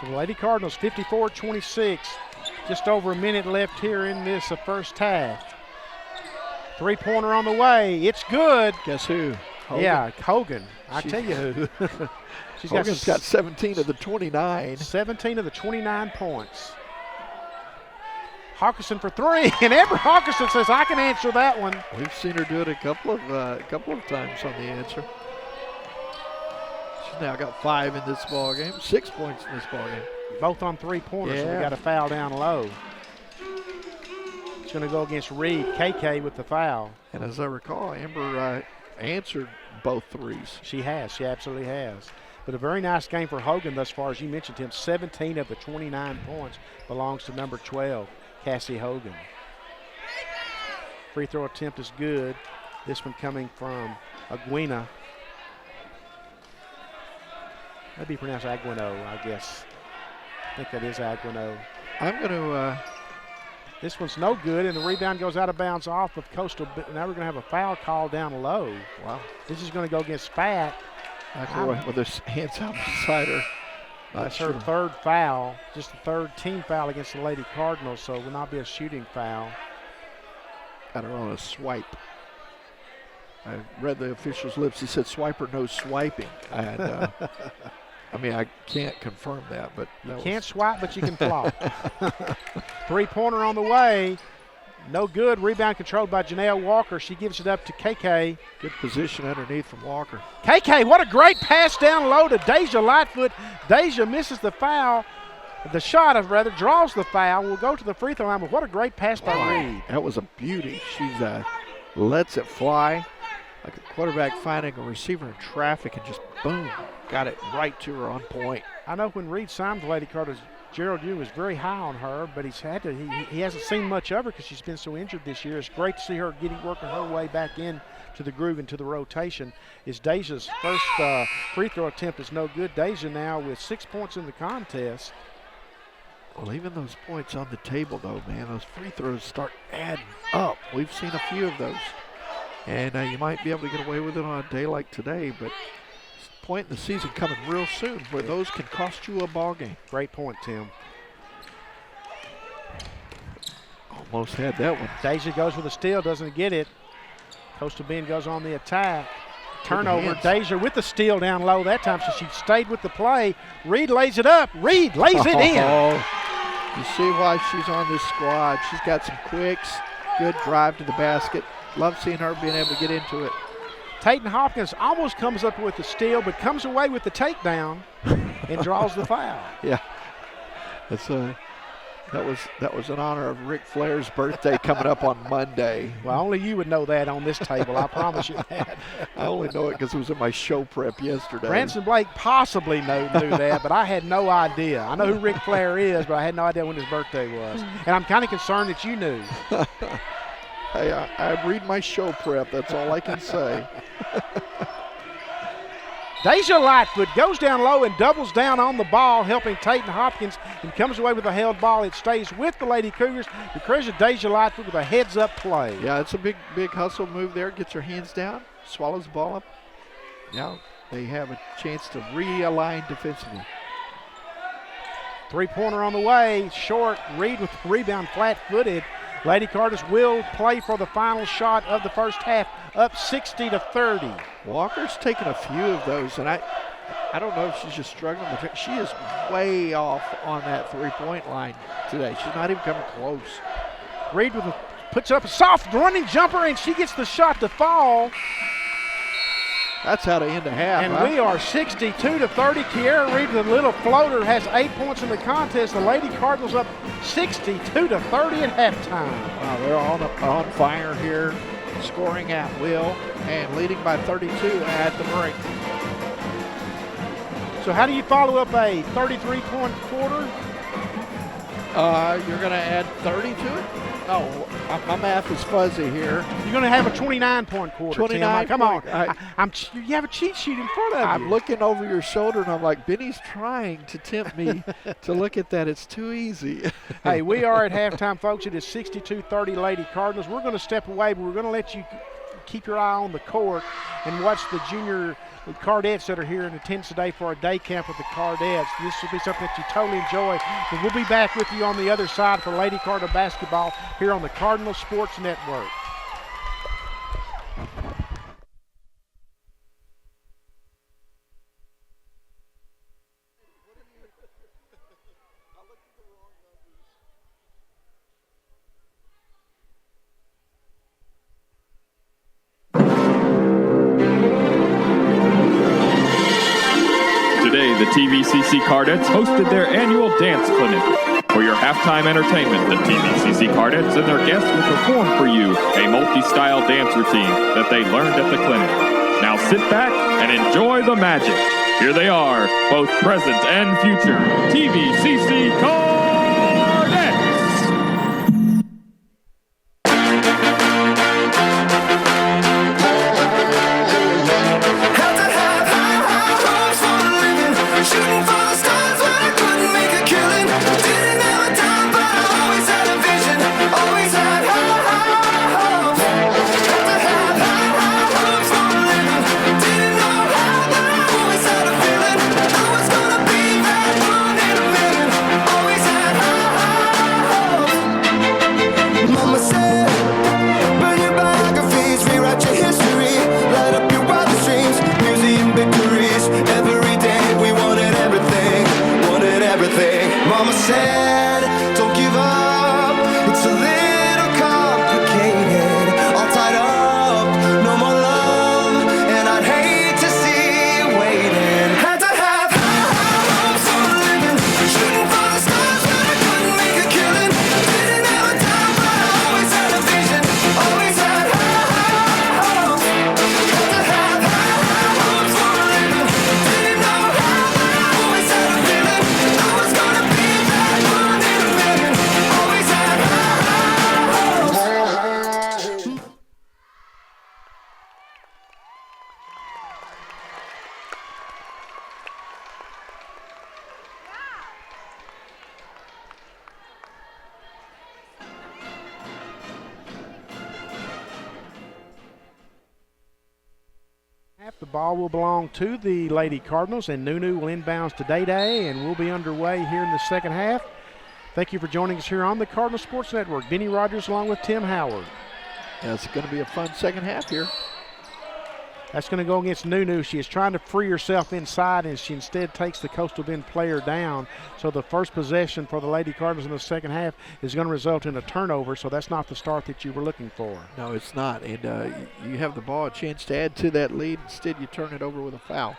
So the Lady Cardinals 54-26. Just over a minute left here in this first half. Three-pointer on the way. It's good. Guess who? Hogan. Yeah, Hogan. I tell you who. Hogan's got 17 of the 29. 17 of the 29 points. Hawkinson for 3, and Amber Hawkinson says, I can answer that one. We've seen her do it a couple of times on the answer. She's now got 5 in this ball game, 6 points in this ball game. Both on three-pointers, so we got a foul down low. It's going to go against Reed. KK with the foul. And as I recall, Amber answered both threes. She has. She absolutely has. But a very nice game for Hogan thus far. As you mentioned him, 17 of the 29 points belongs to number 12, Cassie Hogan. Free throw attempt is good. This one coming from Aguina. That'd be pronounced Aguino, I guess. I think that is Aguino. I'm going to. This one's no good, and the rebound goes out of bounds off of Coastal. Now we're going to have a foul call down low. Wow. This is going to go against Fat. With their hands out beside her. That's her third foul, just the third team foul against the Lady Cardinals, so it will not be a shooting foul. Got her on a swipe. I read the official's lips. He said swiper, no swiping. And I mean, I can't confirm that, but you can't swipe, but you can flop. Three-pointer on the way. No good. Rebound controlled by Janelle Walker. She gives it up to KK. Good position underneath from Walker. KK, what a great pass down low to Deja Lightfoot. Deja misses the foul. The shot, rather, draws the foul. Will go to the free throw line, but what a great pass by Reed. That was a beauty. She's lets it fly like a quarterback finding a receiver in traffic and just boom, got it right to her on point. I know when Reed signed the Lady Cardinals, Gerald Yu was very high on her, but he hasn't seen much of her because she's been so injured this year. It's great to see her working her way back in to the groove and to the rotation. Is Deja's first free throw attempt is no good. Deja now with 6 points in the contest. Well, even those points on the table, though, man, those free throws start adding up. We've seen a few of those. And you might be able to get away with it on a day like today, but point in the season coming real soon where those can cost you a ball game. Great point, Tim. Almost had that one. Deja goes with a steal, doesn't get it. Coastal Bend goes on the attack. Turnover, Deja with the steal down low that time, so she stayed with the play. Reed lays it up. Reed lays it in. You see why she's on this squad. She's got some quicks, good drive to the basket. Love seeing her being able to get into it. Tayton Hopkins almost comes up with the steal, but comes away with the takedown and draws the foul. Yeah, that was in honor of Ric Flair's birthday coming up on Monday. Well, only you would know that on this table. I promise you that. I only know it because it was in my show prep yesterday. Branson Blake possibly knew that, but I had no idea. I know who Ric Flair is, but I had no idea when his birthday was. And I'm kind of concerned that you knew. Hey, I read my show prep. That's all I can say. Deja Lightfoot goes down low and doubles down on the ball, helping Tayton Hopkins, and comes away with a held ball. It stays with the Lady Cougars. The credit Deja Lightfoot with a heads-up play. Yeah, it's a big hustle move there. Gets her hands down, swallows the ball up. Now they have a chance to realign defensively. Three-pointer on the way, short. Reed with the rebound, flat-footed. Lady Cardinals will play for the final shot of the first half, up 60-30. Walker's taken a few of those, and I don't know if she's just struggling. But she is way off on that three-point line today. She's not even coming close. Reed puts up a soft running jumper, and she gets the shot to fall. That's how to end a half. And we are 62-30. Kiara Reed with a little floater has 8 points in the contest. The Lady Cardinals up 62-30 at halftime. Wow, they're on fire here, scoring at will and leading by 32 at the break. So how do you follow up a 33-point quarter? You're going to add 30 to it? No, my math is fuzzy here. You're going to have a 29-point quarter. 29. Come on. You have a cheat sheet in front of you. I'm looking over your shoulder, and I'm like, Benny's trying to tempt me to look at that. It's too easy. Hey, we are at halftime, folks. It is 62-30 Lady Cardinals. We're going to step away, but we're going to let you keep your eye on the court and watch the junior Cardettes that are here in attendance today for a day camp with the Cardettes. This will be something that you totally enjoy. But we'll be back with you on the other side for Lady Cardinal basketball here on the Cardinal Sports Network. Today, the TVCC Cardettes hosted their annual dance clinic. For your halftime entertainment, the TVCC Cardettes and their guests will perform for you a multi-style dance routine that they learned at the clinic. Now sit back and enjoy the magic. Here they are, both present and future TVCC Cardettes. The ball will belong to the Lady Cardinals, and Nunu will inbounds to Day, and we'll be underway here in the second half. Thank you for joining us here on the Cardinal Sports Network. Benny Rogers along with Tim Howard. Yeah, it's going to be a fun second half here. That's going to go against Nunu. She is trying to free herself inside, and she instead takes the Coastal Bend player down. So the first possession for the Lady Cardinals in the second half is going to result in a turnover, so that's not the start that you were looking for. No, it's not. And you have the ball, a chance to add to that lead. Instead, you turn it over with a foul.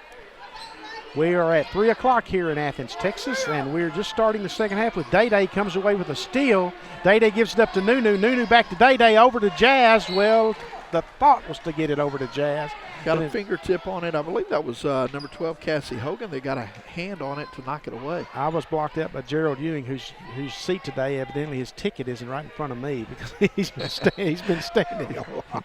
We are at 3 o'clock here in Athens, Texas, and we're just starting the second half with Day comes away with a steal. Day gives it up to Nunu. Nunu back to Day over to Jazz. Well, the thought was to get it over to Jazz. Got a fingertip on it. I believe that was number 12, Cassie Hogan. They got a hand on it to knock it away. I was blocked out by Gerald Ewing, whose seat today, evidently his ticket isn't right in front of me because he's been standing a lot.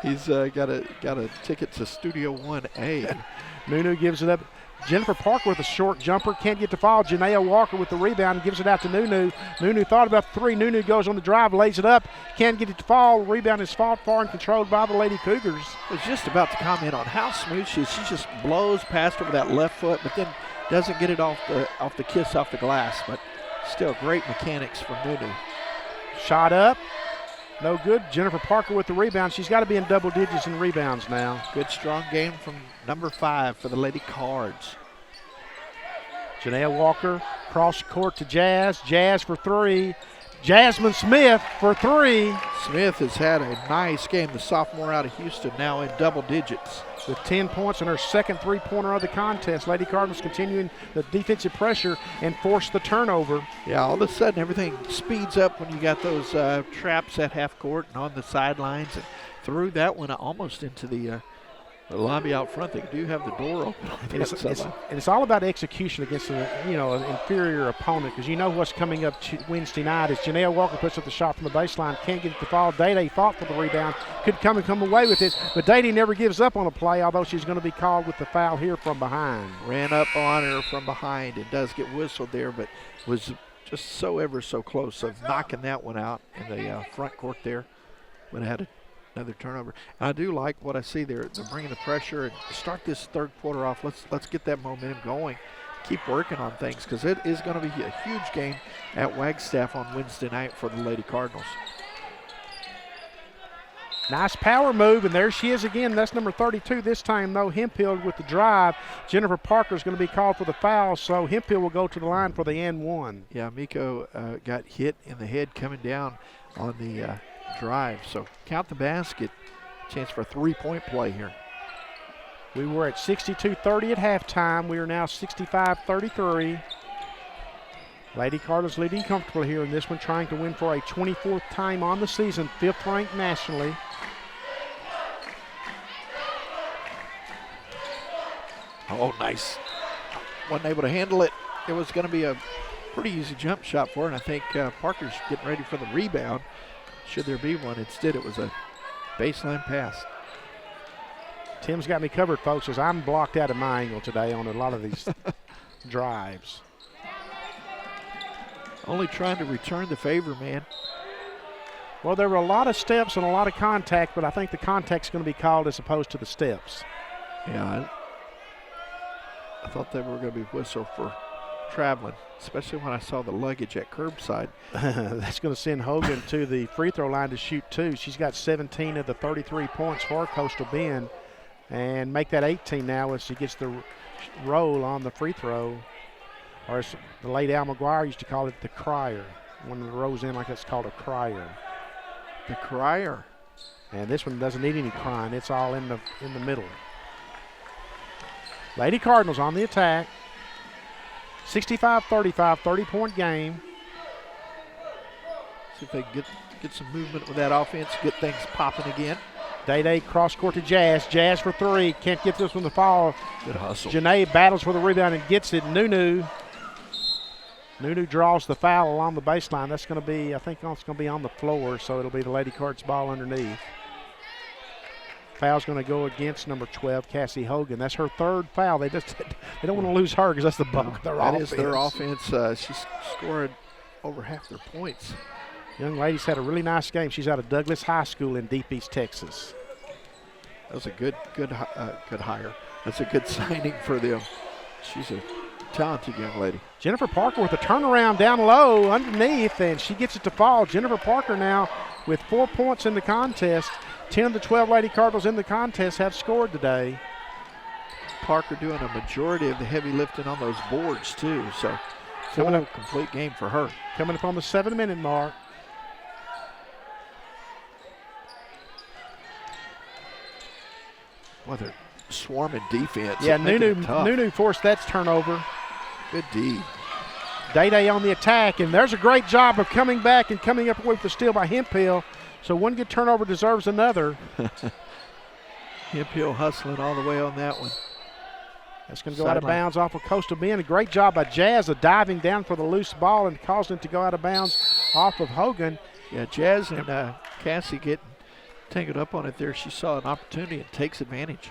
He's got a ticket to Studio 1A. Nunu gives it up. Jennifer Parker with a short jumper, can't get to fall. Janaea Walker with the rebound and gives it out to Nunu. Nunu thought about the three. Nunu goes on the drive, lays it up, can't get it to fall. Rebound is fought for and controlled by the Lady Cougars. I was just about to comment on how smooth she is. She just blows past her with that left foot, but then doesn't get it off the kiss off the glass. But still great mechanics from Nunu. Shot up. No good. Jennifer Parker with the rebound. She's got to be in double digits in rebounds now. Good strong game from number 5 for the Lady Cards. Janaea Walker cross court to Jazz. Jazz for three. Jasmine Smith for three. Smith has had a nice game. The sophomore out of Houston now in double digits. With 10 points in her second three-pointer of the contest. Lady Cardinals continuing the defensive pressure and force the turnover. Yeah, all of a sudden everything speeds up when you got those traps at half court and on the sidelines. And threw that one almost into the lobby out front. They do have the door open. And it's all about execution against an inferior opponent, because you know what's coming up Wednesday night is Janaea Walker puts up the shot from the baseline, can't get it to fall. Day fought for the rebound, could come away with it, but Day never gives up on a play, although she's going to be called with the foul here from behind. Ran up on her from behind. It does get whistled there, but was just so ever so close of knocking that one out in the front court there. But it had another turnover. And I do like what I see there. They're bringing the pressure and start this third quarter off. Let's get that momentum going. Keep working on things, because it is going to be a huge game at Wagstaff on Wednesday night for the Lady Cardinals. Nice power move, and there she is again. That's number 32 this time, though. Hemphill with the drive. Jennifer Parker is going to be called for the foul, so Hemphill will go to the line for the and one. Yeah, Miko got hit in the head coming down on the drive. So count the basket. Chance for a three-point play here. We were at 62-30 at halftime. We are now 65-33. Lady Cardinals leading comfortable here in this one, trying to win for a 24th time on the season, 5th ranked nationally. Oh, nice. Wasn't able to handle it. It was going to be a pretty easy jump shot for her, and I think Parker's getting ready for the rebound. Should there be one? Instead, it was a baseline pass. Tim's got me covered, folks, as I'm blocked out of my angle today on a lot of these drives. Only trying to return the favor, man. Well, there were a lot of steps and a lot of contact, but I think the contact's going to be called as opposed to the steps. Yeah, I thought they were going to be whistled for traveling, especially when I saw the luggage at curbside. That's going to send Hogan to the free throw line to shoot two. She's got 17 of the 33 points for Coastal Bend, and make that 18 now as she gets the roll on the free throw. Or as the late Al McGuire used to call it, the crier. When it rolls in like that's called a crier. The crier. And this one doesn't need any crying. It's all in the middle. Lady Cardinals on the attack. 65-35, 30-point game. See if they can get some movement with that offense, get things popping again. Day cross court to Jazz. Jazz for three. Can't get this one to fall. Good hustle. Janae battles for the rebound and gets it. Nunu draws the foul along the baseline. That's going to be, I think it's going to be on the floor, so it'll be the Lady Cards ball underneath. Foul's going to go against number 12, Cassie Hogan. That's her third foul. They don't want to lose her because that's the bulk of their offense. That is their offense. She's scored over half their points. Young lady's had a really nice game. She's out of Douglas High School in Deep East Texas. That was a good hire. That's a good signing for them. She's a talented young lady. Jennifer Parker with a turnaround down low underneath, and she gets it to fall. Jennifer Parker now with 4 points in the contest. 10 of the 12 Lady Cardinals in the contest have scored today. Parker doing a majority of the heavy lifting on those boards too, so full complete game for her. Coming up on the 7-minute mark. Well, they're swarming defense. Yeah, Nunu forced that turnover. Good D. Day on the attack, and there's a great job of coming back and coming up with the steal by Hemphill. So one good turnover deserves another. Hemphill hustling all the way on that one. That's going to go out of bounds off of Coastal Bend. A great job by Jazz of diving down for the loose ball and causing it to go out of bounds off of Hogan. Yeah, Jazz and Cassie getting tangled up on it there. She saw an opportunity and takes advantage.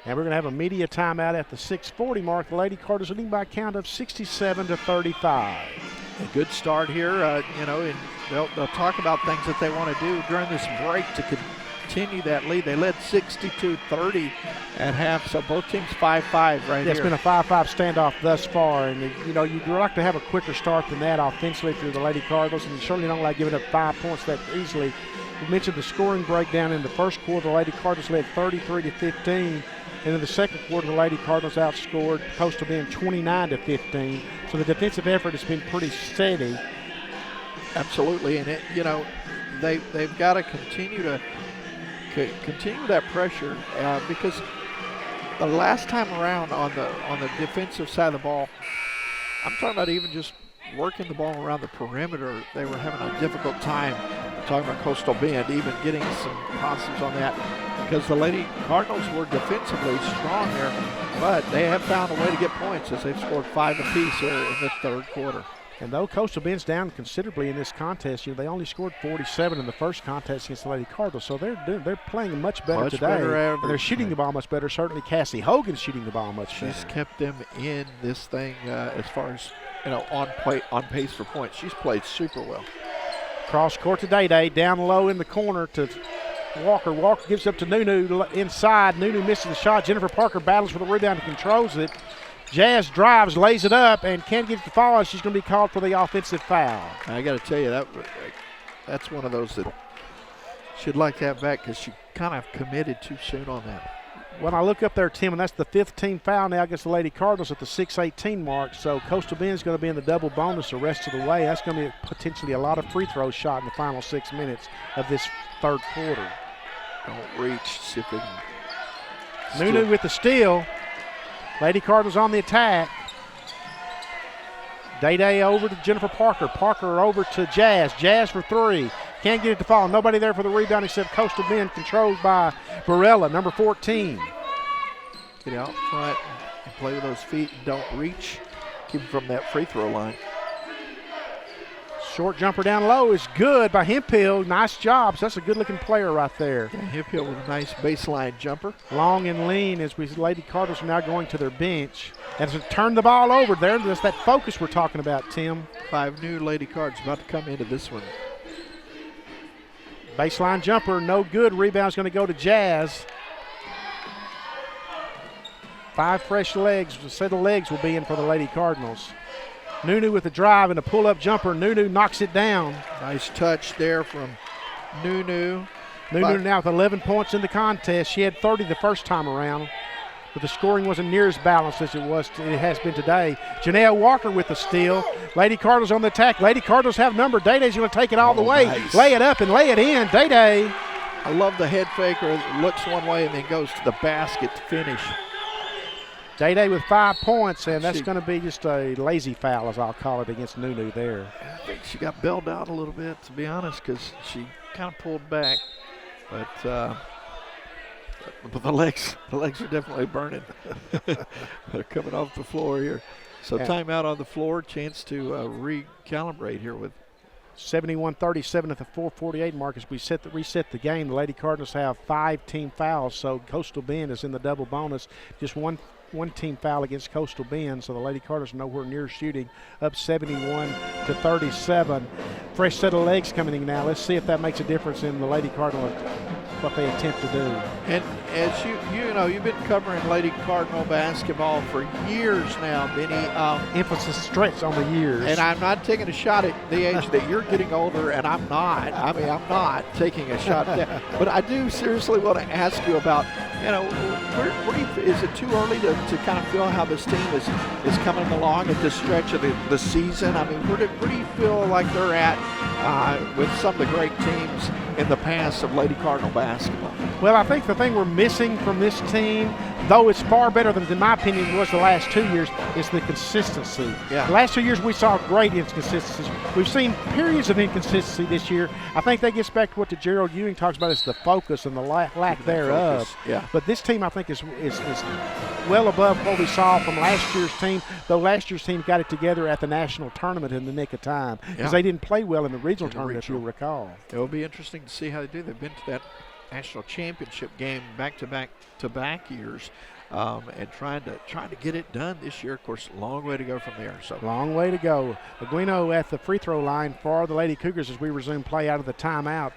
And we're going to have a media timeout at the 6:40 mark. The Lady Cardinals leading by a count of 67-35. A good start here, and they'll talk about things that they want to do during this break to continue that lead. They led 62-30 at half, so both teams 5-5 right here. It's been a 5-5 standoff thus far, and you'd like to have a quicker start than that offensively for the Lady Cardinals, and you certainly don't like giving up 5 points that easily. We mentioned the scoring breakdown in the first quarter. The Lady Cardinals led 33-15. And in the second quarter, the Lady Cardinals outscored Coastal Bend 29-15. So the defensive effort has been pretty steady. Absolutely, and they've got to continue that pressure because the last time around on the defensive side of the ball, I'm talking about even just working the ball around the perimeter, they were having a difficult time. I'm talking about Coastal Bend, even getting some positives on that, because the Lady Cardinals were defensively strong there, but they have found a way to get points as they've scored 5 apiece here in the third quarter. And though Coastal Bend's down considerably in this contest, they only scored 47 in the first contest against the Lady Cardinals, so they're playing much better today. And they're shooting the ball much better. Certainly Cassie Hogan's shooting the ball much better. She's kept them in this thing as far as on pace for points. She's played super well. Cross court to Day down low in the corner to Walker. Walker gives up to Nunu inside. Nunu misses the shot. Jennifer Parker battles for the rebound and controls it. Jazz drives, lays it up, and can't get it to fall. She's going to be called for the offensive foul. I got to tell you, that's one of those that she'd like to have back because she kind of committed too soon on that. When I look up there, Tim, and that's the 15th foul now against the Lady Cardinals at the 6:18 mark. So Coastal Bend is going to be in the double bonus the rest of the way. That's going to be potentially a lot of free throws shot in the final 6 minutes of this third quarter. Don't reach. See if they can. Nunu with the steal. Lady Cardinals on the attack. Day over to Jennifer Parker. Parker over to Jazz. Jazz for three. Can't get it to fall. Nobody there for the rebound except Coastal Bend, controlled by Varela, number 14. Get out front and play with those feet and don't reach. Keep them from that free throw line. Short jumper down low is good by Hemphill. Nice job. So that's a good-looking player right there. Yeah, Hemphill with a nice baseline jumper. Long and lean as Lady Cardinals are now going to their bench. And to turn the ball over there, that's that focus we're talking about, Tim. 5 new Lady Cards about to come into this one. Baseline jumper, no good. Rebound's going to go to Jazz. 5 fresh legs. A set of legs will be in for the Lady Cardinals. Nunu with a drive and a pull-up jumper. Nunu knocks it down. Nice touch there from Nunu. Nunu now with 11 points in the contest. She had 30 the first time around, but the scoring wasn't near as balanced as it has been today. Janelle Walker with the steal. Lady Cardinals on the attack. Lady Cardinals have number. Day-Day's going to take it all the way. Nice. Lay it up and lay it in. Day-Day. I love the head faker. It looks one way and then goes to the basket to finish. Day-Day with 5 points, and that's going to be just a lazy foul, as I'll call it, against Nunu there. I think she got bailed out a little bit, to be honest, because she kind of pulled back. But the legs are definitely burning. They're coming off the floor here. So timeout on the floor, chance to recalibrate here with 71-37 at the 4:48 mark as we reset the game. The Lady Cardinals have 5 team fouls, so Coastal Bend is in the double bonus. Just one team foul against Coastal Bend, so the Lady Cardinals are nowhere near shooting, up 71-37. Fresh set of legs coming in now. Let's see if that makes a difference in the Lady Cardinal what they attempt to do. And as you've been covering Lady Cardinal basketball for years now, Benny. Emphasis stretched on the years. And I'm not taking a shot at the age that you're getting older, and I'm not. I mean, I'm not taking a shot at that. But I do seriously want to ask you about, is it too early to kind of feel how this team is coming along at this stretch of the season? I mean, where do you feel like they're at with some of the great teams in the past of Lady Cardinal basketball? Well, I think the thing we're missing from this team, though it's far better than, in my opinion, was the last 2 years, is the consistency. Yeah. The last 2 years we saw great inconsistencies. We've seen periods of inconsistency this year. I think that gets back to what the Gerald Ewing talks about, is the focus and the lack thereof. Focus. Yeah. But this team, I think, is well above what we saw from last year's team, though last year's team got it together at the national tournament in the nick of time, because they didn't play well in the regional tournament, if you'll recall. It will be interesting to see how they do. They've been to that national championship game back-to-back years, and trying to get it done this year. Of course, long way to go from there. So long way to go. Aguino at the free throw line for the Lady Cougars as we resume play out of the timeout.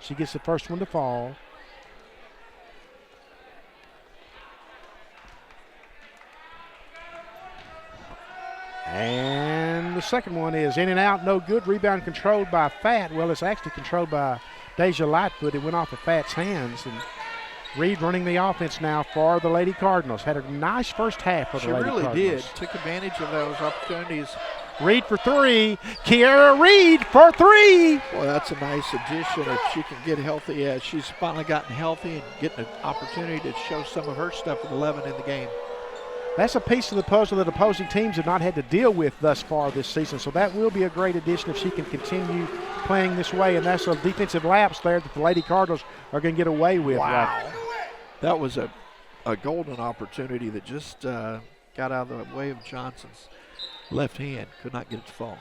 She gets the first one to fall. And the second one is in and out, no good. Rebound controlled by Fat. Well, it's actually controlled by Deja Lightfoot. It went off of Fat's hands. And Reed running the offense now for the Lady Cardinals. Had a nice first half for the Lady Cardinals. She really did. Took advantage of those opportunities. Reed for three. Kiara Reed for three. Boy, that's a nice addition if she can get healthy. Yeah, she's finally gotten healthy and getting an opportunity to show some of her stuff with 11 in the game. That's a piece of the puzzle that opposing teams have not had to deal with thus far this season. So that will be a great addition if she can continue playing this way. And that's a defensive lapse there that the Lady Cardinals are going to get away with. Wow. Right. That was a golden opportunity that just got out of the way of Johnson's left hand. Could not get it to fall.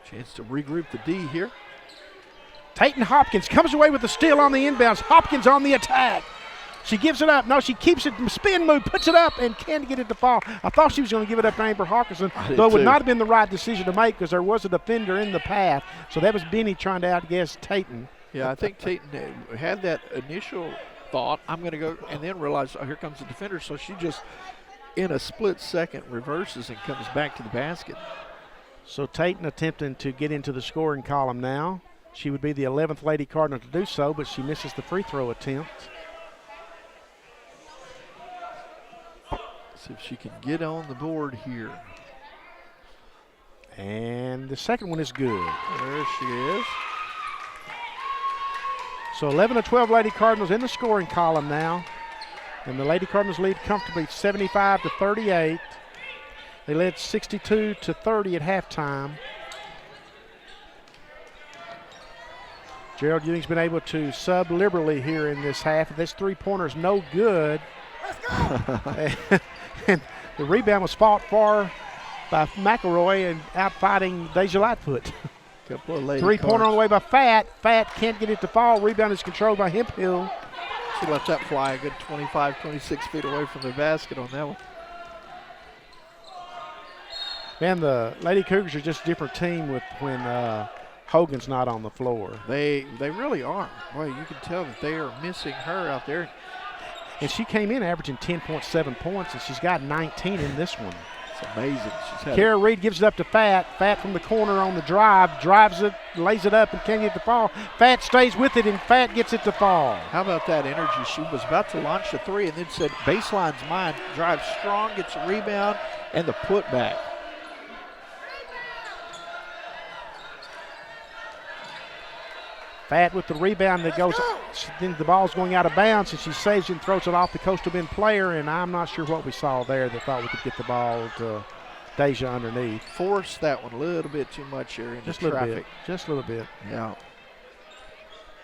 Chance to regroup the D here. Tayton Hopkins comes away with the steal on the inbounds. Hopkins on the attack. She gives it up. No, she keeps it, spin move, puts it up, and can't get it to fall. I thought she was going to give it up to Amber Hawkinson, though it would not have been the right decision to make because there was a defender in the path. So that was Benny trying to outguess Tayton. Yeah, I think Tayton had that initial thought, I'm going to go, and then realized, oh, here comes the defender. So she just, in a split second, reverses and comes back to the basket. So Tayton attempting to get into the scoring column now. She would be the 11th Lady Cardinal to do so, but she misses the free throw attempt. See if she can get on the board here. And the second one is good. There she is. So 11 of 12 Lady Cardinals in the scoring column now. And the Lady Cardinals lead comfortably 75-38. They led 62-30 at halftime. Gerald Ewing's been able to sub liberally here in this half. This three-pointer is no good. And the rebound was fought for by McElroy and out-fighting Deja Lightfoot. Couple of lady three-pointer on the way by Fat. Fat can't get it to fall. Rebound is controlled by Hemphill. She left that fly a good 25, 26 feet away from the basket on that one. Man, the Lady Cougars are just a different team with when Hogan's not on the floor. They really are. Boy, you can tell that they are missing her out there. And she came in averaging 10.7 points, and she's got 19 in this one. It's amazing. Kara Reed gives it up to Fat. Fat from the corner on the drive, drives it, lays it up, and can't get the fall. Fat stays with it, and Fat gets it to fall. How about that energy? She was about to launch the three and then said, baseline's mine. Drives strong, gets a rebound, and the putback. Fat with the rebound that goes, then the ball's going out of bounds, and she saves it and throws it off the Coastal Bend player, and I'm not sure what we saw there that thought we could get the ball to Deja underneath. Forced that one a little bit too much here in just the traffic. Little bit. Just a little bit. Yeah.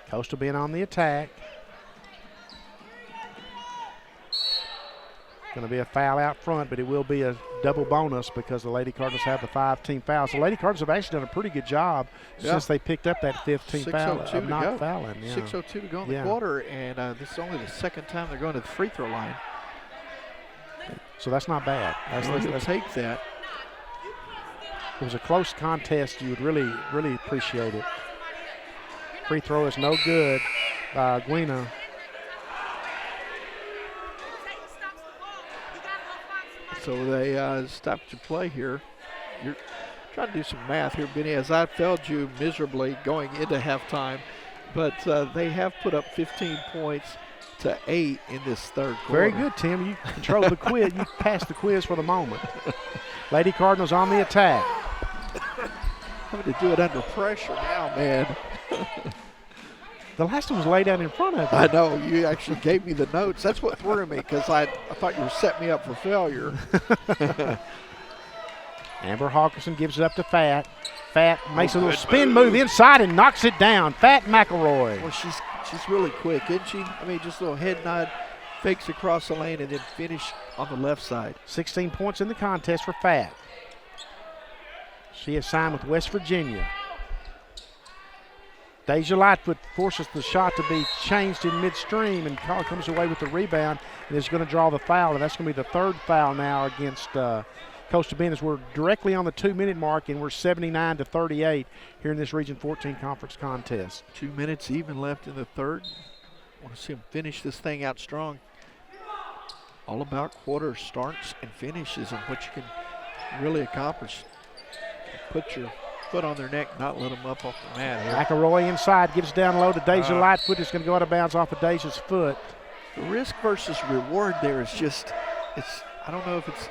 Coastal Bend on the attack. Going to be a foul out front, but it will be a double bonus because the Lady Cardinals have the 5-team fouls. The Lady Cardinals have actually done a pretty good job since they picked up that 15th foul of not fouling. Yeah. 6:02 to go in the quarter, and this is only the second time they're going to the free throw line. So that's not bad. Let's take that. If it was a close contest, you would really, really appreciate it. free throw is no good by Guina. So they stopped your play here. You're trying to do some math here, Benny, as I failed you miserably going into halftime. But they have put up 15 points to 8 in this third quarter. Very good, Tim. You controlled the quiz. You passed the quiz for the moment. Lady Cardinals on the attack. Having to do it under pressure now, man. The last one was laid out in front of you. I know. You actually gave me the notes. That's what threw me, because I thought you were setting me up for failure. Amber Hawkinson gives it up to Fat. Fat makes a little spin move inside and knocks it down. Fat McElroy. Well, she's really quick, isn't she? I mean, just a little head nod, fakes across the lane, and then finish on the left side. 16 points in the contest for Fat. She is signed with West Virginia. Deja Lightfoot forces the shot to be changed in midstream, and comes away with the rebound and is going to draw the foul, and that's going to be the third foul now against Coastal Bend, as we're directly on the 2-minute mark, and we're 79-38 here in this Region 14 conference contest. 2 minutes even left in the third. I want to see them finish this thing out strong. All about quarter starts and finishes and what you can really accomplish. Put your foot on their neck, not let them up off the mat here. McElroy inside, gives down low to Deja Lightfoot. It's going to go out of bounds off of Deja's foot. The risk versus reward there is just, I don't know if it's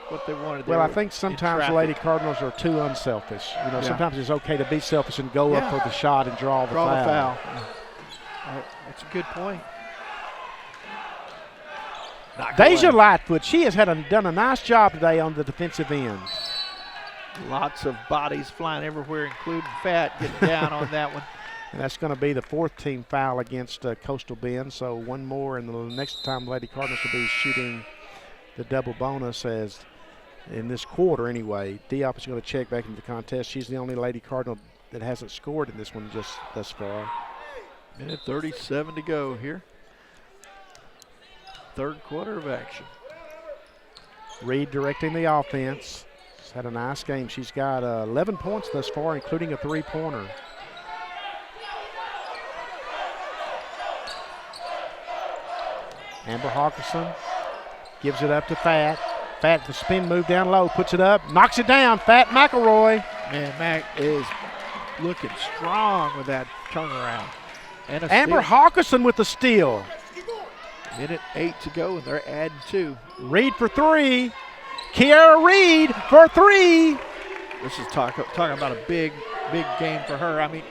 what they wanted. Well, I think sometimes the Lady Cardinals are too unselfish. You know, sometimes it's okay to be selfish and go up for the shot and draw the foul. That's a good point. Deja Lightfoot, she has done a nice job today on the defensive end. Lots of bodies flying everywhere, including Fat, getting down on that one. And that's going to be the fourth team foul against Coastal Bend. So one more, and the next time Lady Cardinals will be shooting the double bonus, as in this quarter anyway. Diop is going to check back into the contest. She's the only Lady Cardinal that hasn't scored in this one just thus far. Minute 37 to go here. Third quarter of action. Reed directing the offense. She's had a nice game. She's got 11 points thus far, including a three-pointer. Amber Hawkinson gives it up to Fat. Fat, the spin move down low, puts it up, knocks it down. Fat McElroy. Man, Mac is looking strong with that turnaround. And Amber Hawkinson with the steal. Minute 8 to go, and they're adding 2. Reed for 3. Kiara Reed for 3. This is talking about a big game for her. I mean,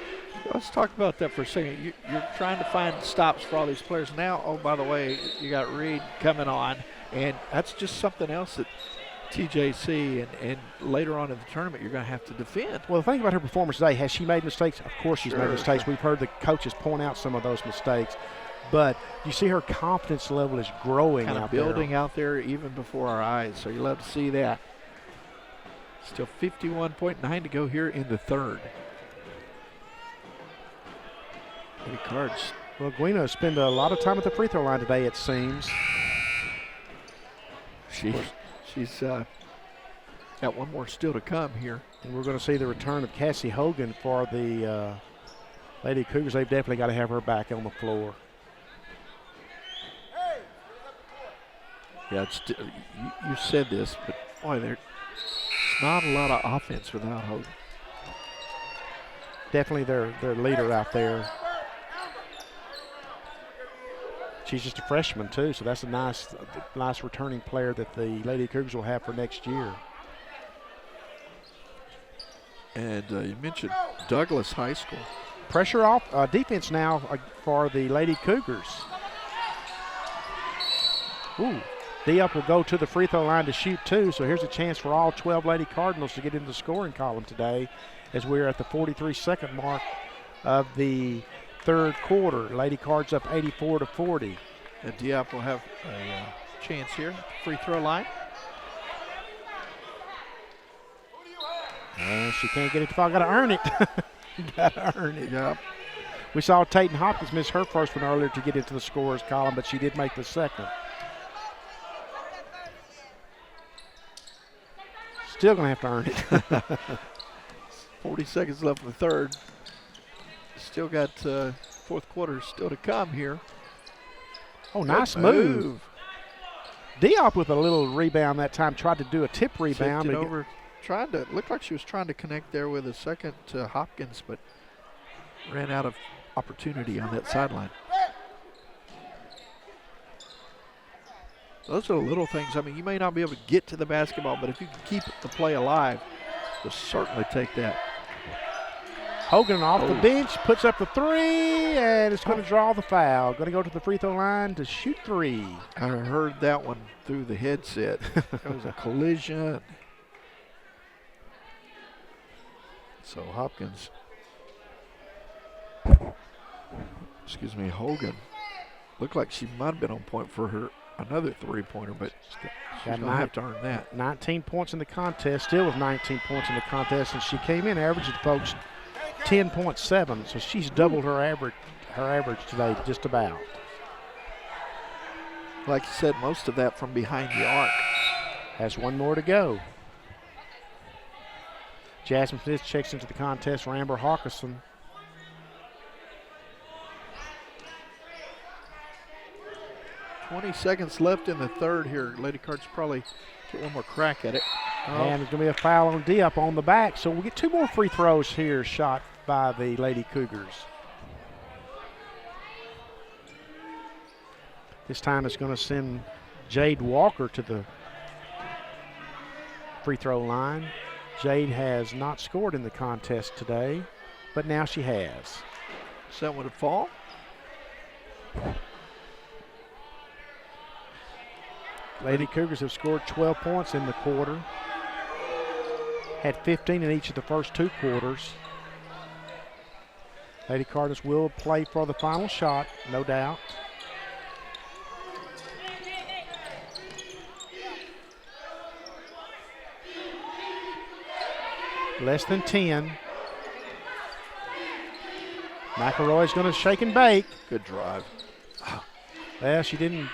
let's talk about that for a second. You're trying to find stops for all these players. Now, oh, by the way, you got Reed coming on, and that's just something else that TJC and later on in the tournament you're going to have to defend. Well, think about her performance today. Has she made mistakes? Of course she's made mistakes. We've heard the coaches point out some of those mistakes. But you see her confidence level is growing kind of building out there even before our eyes. So you love to see that. Still 51.9 to go here in the third. Any cards? Well, Guino spent a lot of time at the free throw line today, it seems. She's got one more still to come here. And we're going to see the return of Cassie Hogan for the Lady Cougars. They've definitely got to have her back on the floor. Yeah, you said this, but boy, there's not a lot of offense without Hogan. Definitely their leader out there. She's just a freshman too, so that's a nice returning player that the Lady Cougars will have for next year. And you mentioned Douglas High School. Pressure off defense now for the Lady Cougars. Ooh. Diop will go to the free throw line to shoot 2, so here's a chance for all 12 Lady Cardinals to get into the scoring column today, as we're at the 43-second mark of the third quarter. Lady Cards up 84-40. And Diop will have a chance here, free throw line. And she can't get it. Got to earn it. Got to earn it. Yep. We saw Tayton Hopkins miss her first one earlier to get into the scorers column, but she did make the second. Still going to have to earn it. 40 seconds left in the third. still got fourth quarter still to come here. Oh, nice move. Diop with a little rebound that time, tried to do a tip rebound. Tipped it over, looked like she was trying to connect there with a second to Hopkins, but ran out of opportunity on that sideline. Those are the little things. I mean, you may not be able to get to the basketball, but if you can keep the play alive, you'll certainly take that. Hogan off the bench, puts up the three, and it's going to draw the foul. Going to go to the free throw line to shoot three. I heard that one through the headset. It was a collision. So Hopkins, Hogan, looked like she might have been on point for her another three-pointer, but she's going to have to earn that. 19 points in the contest, still with 19 points in the contest, and she came in averaging, folks, 10.7, so she's doubled her average today, just about. Like you said, most of that from behind the arc. Has one more to go. Jasmine Smith checks into the contest for Amber Hawkinson. $20 left in the third here. Lady Cards probably get one more crack at it. And there's going to be a foul on Diop on the back. So we'll get two more free throws here shot by the Lady Cougars. This time it's going to send Jade Walker to the free throw line. Jade has not scored in the contest today, but now she has. Is that one to fall? Lady Cougars have scored 12 points in the quarter. Had 15 in each of the first two quarters. Lady Cardinals will play for the final shot, no doubt. Less than 10. McElroy's going to shake and bake. Good drive. Well, she didn't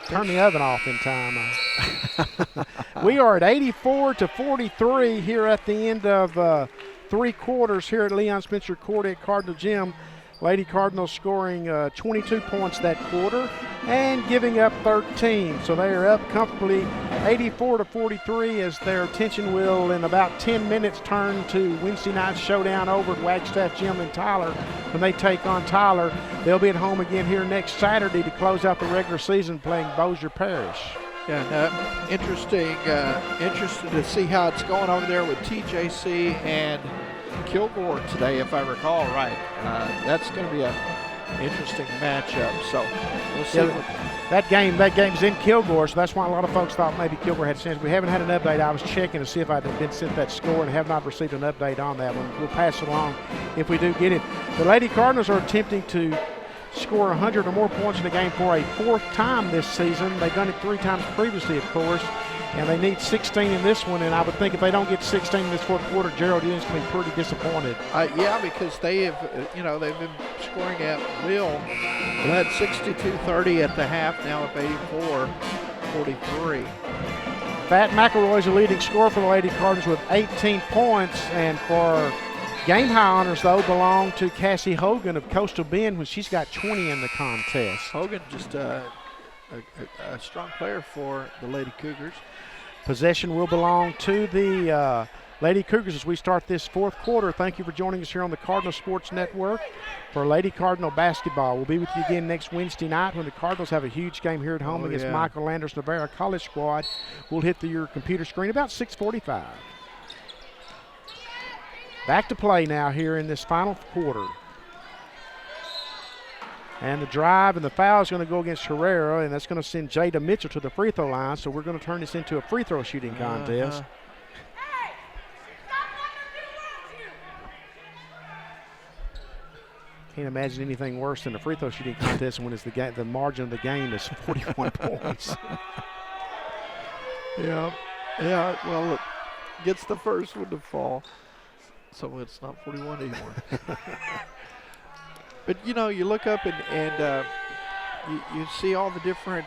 turn the oven off in time. We are at 84-43 here at the end of three quarters here at Leon Spencer Court at Cardinal Gym. Lady Cardinals scoring 22 points that quarter and giving up 13. So they are up comfortably 84-43 as their attention will in about 10 minutes turn to Wednesday night's showdown over at Wagstaff Gym in Tyler when they take on Tyler. They'll be at home again here next Saturday to close out the regular season playing Bossier Parish. Yeah, interesting. Interested to see how it's going over there with TJC and Kilgore today, if I recall right. That's going to be an interesting matchup. So we'll see. Yeah, that game's in Kilgore, so that's why a lot of folks thought maybe Kilgore had a chance. We haven't had an update. I was checking to see if I'd been sent that score and have not received an update on that one. We'll pass it along if we do get it. The Lady Cardinals are attempting to score 100 or more points in the game for a fourth time this season. They've done it three times previously, of course, and they need 16 in this one. And I would think if they don't get 16 in this fourth quarter, Geraldine's going to be pretty disappointed. Yeah, because they have, they've been scoring at will. Led 62-30 at the half, now up 84-43. Pat McElroy's the leading scorer for the Lady Cardinals with 18 points, and for game high honors, though, belong to Cassie Hogan of Coastal Bend when she's got 20 in the contest. Hogan just a strong player for the Lady Cougars. Possession will belong to the Lady Cougars as we start this fourth quarter. Thank you for joining us here on the Cardinal Sports Network for Lady Cardinal basketball. We'll be with you again next Wednesday night when the Cardinals have a huge game here at home against Michael Landers Navarra College squad. We'll hit your computer screen about 6:45. Back to play now here in this final quarter. And the drive and the foul is going to go against Herrera, and that's going to send Jada Mitchell to the free throw line. So we're going to turn this into a free throw shooting contest. Can't imagine anything worse than a free throw shooting contest when it's the margin of the game is 41 points. Yeah. Well, it gets the first one to fall, so it's not 41 anymore. But, you look up and you see all the different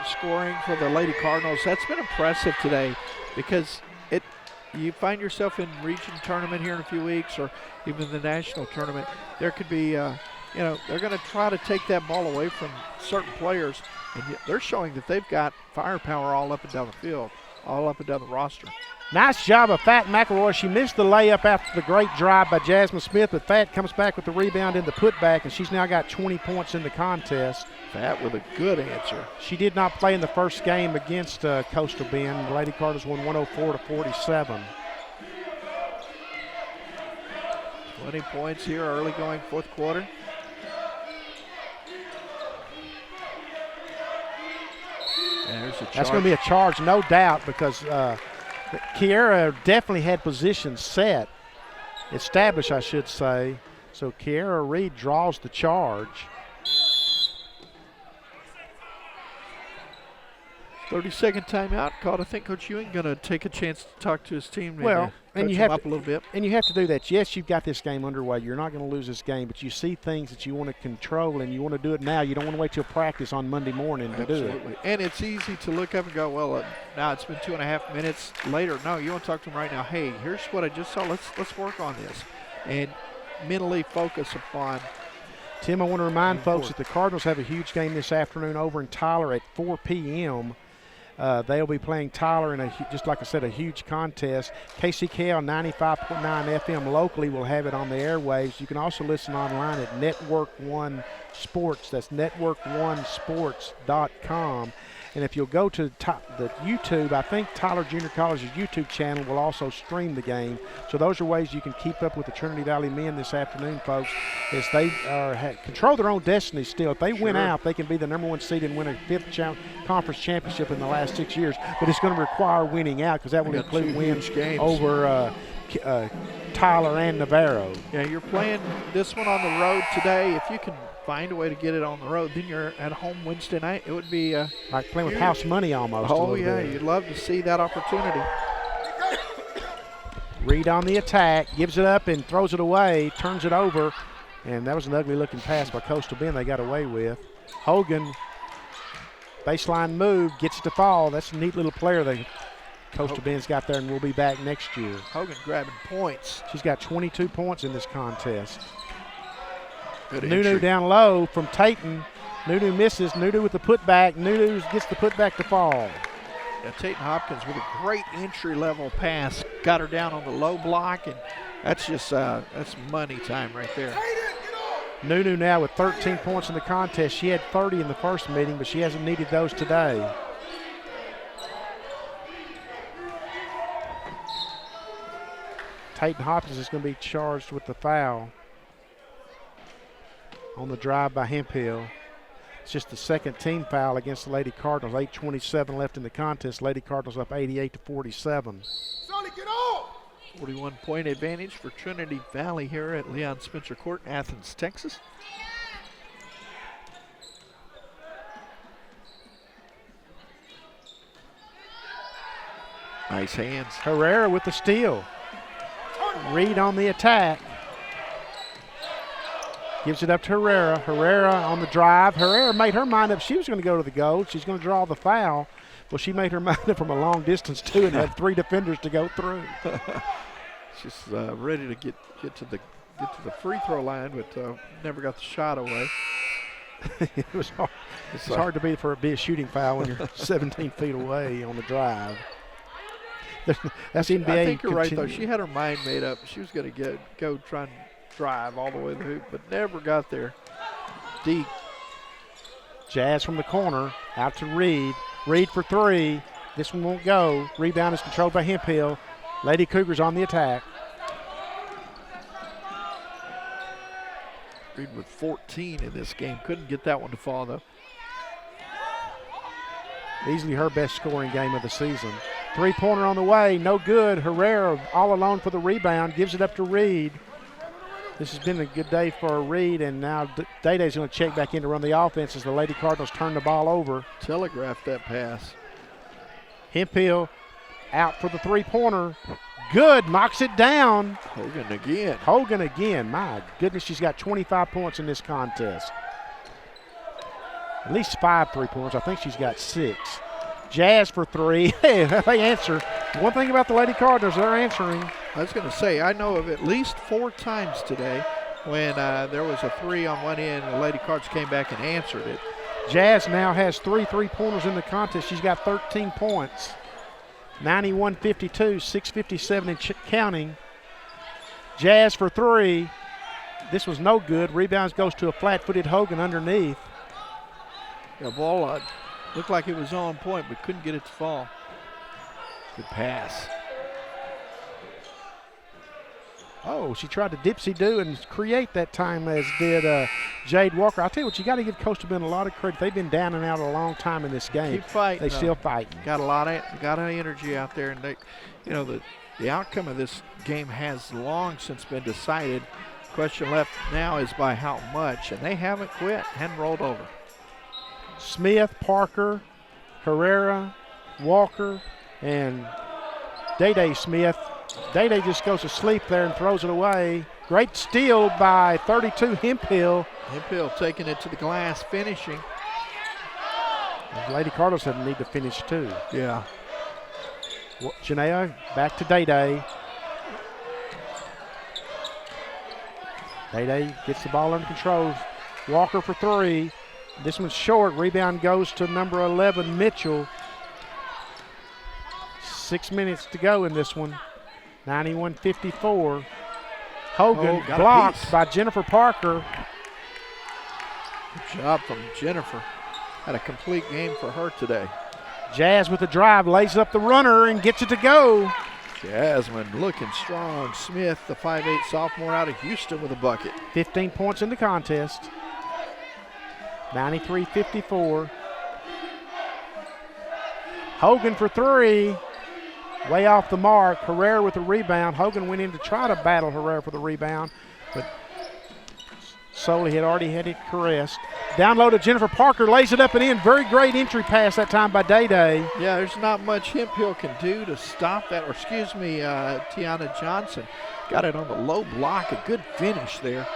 scoring for the Lady Cardinals. That's been impressive today because you find yourself in region tournament here in a few weeks, or even the national tournament, there could be, they're going to try to take that ball away from certain players, and they're showing that they've got firepower all up and down the field, all up and down the roster. Nice job of Fat McElroy. She missed the layup after the great drive by Jasmine Smith, but Fat comes back with the rebound in the putback, and she's now got 20 points in the contest. Fat with a good answer. She did not play in the first game against Coastal Bend. The Lady Cardinals won 104-47. 20 points here early going fourth quarter. There's a charge. That's going to be a charge, no doubt, because Kiera definitely had position set, established, I should say. So Kiera Reed draws the charge. 30-second timeout called. I think Coach Ewing going to take a chance to talk to his team. Well, and you have have up a little bit. And you have to do that. Yes, you've got this game underway. You're not going to lose this game, but you see things that you want to control, and you want to do it now. You don't want to wait till practice on Monday morning to do it. And it's easy to look up and go, well, now it's been 2.5 minutes later. No, you want to talk to them right now. Hey, here's what I just saw. Let's work on this, and mentally focus upon. Tim, I want to remind folks that the Cardinals have a huge game this afternoon over in Tyler at 4 p.m. They'll be playing Tyler in just like I said, a huge contest. KCKL 95.9 FM locally will have it on the airwaves. You can also listen online at Network One Sports. That's networkonesports.com. And if you'll go to the YouTube, I think Tyler Junior College's YouTube channel will also stream the game. So those are ways you can keep up with the Trinity Valley men this afternoon, folks, as they control their own destiny still. If they win out, they can be the number 1 seed and win a 5th conference championship in the last 6 years. But it's going to require winning out, because that will include wins over Tyler and Navarro. Yeah, you're playing this one on the road today. If you can find a way to get it on the road, then you're at home Wednesday night. It would be like playing with house money almost. Oh yeah, you'd love to see that opportunity. Reed on the attack, gives it up and throws it away, turns it over, and that was an ugly looking pass by Coastal Bend they got away with. Hogan, baseline move, gets it to fall. That's a neat little player that Coastal Bend's got there, and will be back next year. Hogan grabbing points. She's got 22 points in this contest. Good Nunu entry. down low from Tayton. Nunu misses. Nunu with the putback. Nunu gets the putback to fall. Yeah, Tayton Hopkins with a great entry-level pass. Got her down on the low block, and that's just that's money time right there. Nunu now with 13 points in the contest. She had 30 in the first meeting, but she hasn't needed those today. Tayton Hopkins is going to be charged with the foul on the drive by Hemphill. It's just the second team foul against the Lady Cardinals. 8:27 left in the contest. Lady Cardinals up 88-47. 41-point advantage for Trinity Valley here at Leon Spencer Court, Athens, Texas. Nice hands. Herrera with the steal. Reed on the attack. Gives it up to Herrera. Herrera on the drive. Herrera made her mind up. She was going to go to the goal. She's going to draw the foul. Well, she made her mind up from a long distance, too, and had 3 defenders to go through. She's ready to get to the free throw line, but never got the shot away. It was hard. It's hard to be a shooting foul when you're 17 feet away on the drive. That's NBA. I think you're right, though. She had her mind made up. She was going to go try and drive all the way to the hoop, but never got there. Deep. Jazz from the corner, out to Reed. Reed for 3. This one won't go. Rebound is controlled by Hemphill. Lady Cougars on the attack. Reed with 14 in this game. Couldn't get that one to fall, though. Easily her best scoring game of the season. 3-pointer on the way, no good. Herrera all alone for the rebound, gives it up to Reed. This has been a good day for Reed, and now Day-Day's going to check back in to run the offense as the Lady Cardinals turn the ball over. Telegraphed that pass. Hemphill out for the 3-pointer. Good, knocks it down. Hogan again. Hogan again. My goodness, she's got 25 points in this contest. At least 5 3-pointers. I think she's got 6. Jazz for 3. Hey, they answer. One thing about the Lady Cardinals, they're answering. I was going to say, I know of at least 4 times today when there was a 3 on one end and the Lady Cardinals came back and answered it. Jazz now has 3 3-pointers in the contest. She's got 13 points. 91-52, 6:57 and counting. Jazz for 3. This was no good. Rebounds goes to a flat-footed Hogan underneath. The ball looked like it was on point, but couldn't get it to fall. Good pass. Oh, she tried to dipsy-do and create that time, as did Jade Walker. I'll tell you what, you got to give Coastal Bend a lot of credit. They've been down and out a long time in this game. Keep fighting. They still fighting. Got a lot of energy out there, and they, the outcome of this game has long since been decided. Question left now is by how much, and they haven't quit, hadn't rolled over. Smith, Parker, Herrera, Walker, and Day Smith. Day just goes to sleep there and throws it away. Great steal by 32 Hemphill. Hemphill taking it to the glass, finishing. The Lady Cardinals need to finish too. Yeah. Janea back to Day. Day gets the ball under control. Walker for 3. This one's short. Rebound goes to number 11, Mitchell. 6 minutes to go in this one. 91-54. Hogan blocked by Jennifer Parker. Good job from Jennifer. Had a complete game for her today. Jazz with the drive, lays up the runner and gets it to go. Jasmine looking strong. Smith, the 5'8" sophomore out of Houston, with a bucket. 15 points in the contest. 93-54. Hogan for 3. Way off the mark. Herrera with the rebound. Hogan went in to try to battle Herrera for the rebound, but Soley had already had it caressed. Down low to Jennifer Parker, lays it up and in. Very great entry pass that time by Day. Yeah, there's not much Hemphill can do to stop that. Or excuse me, Tiana Johnson got it on the low block. A good finish there.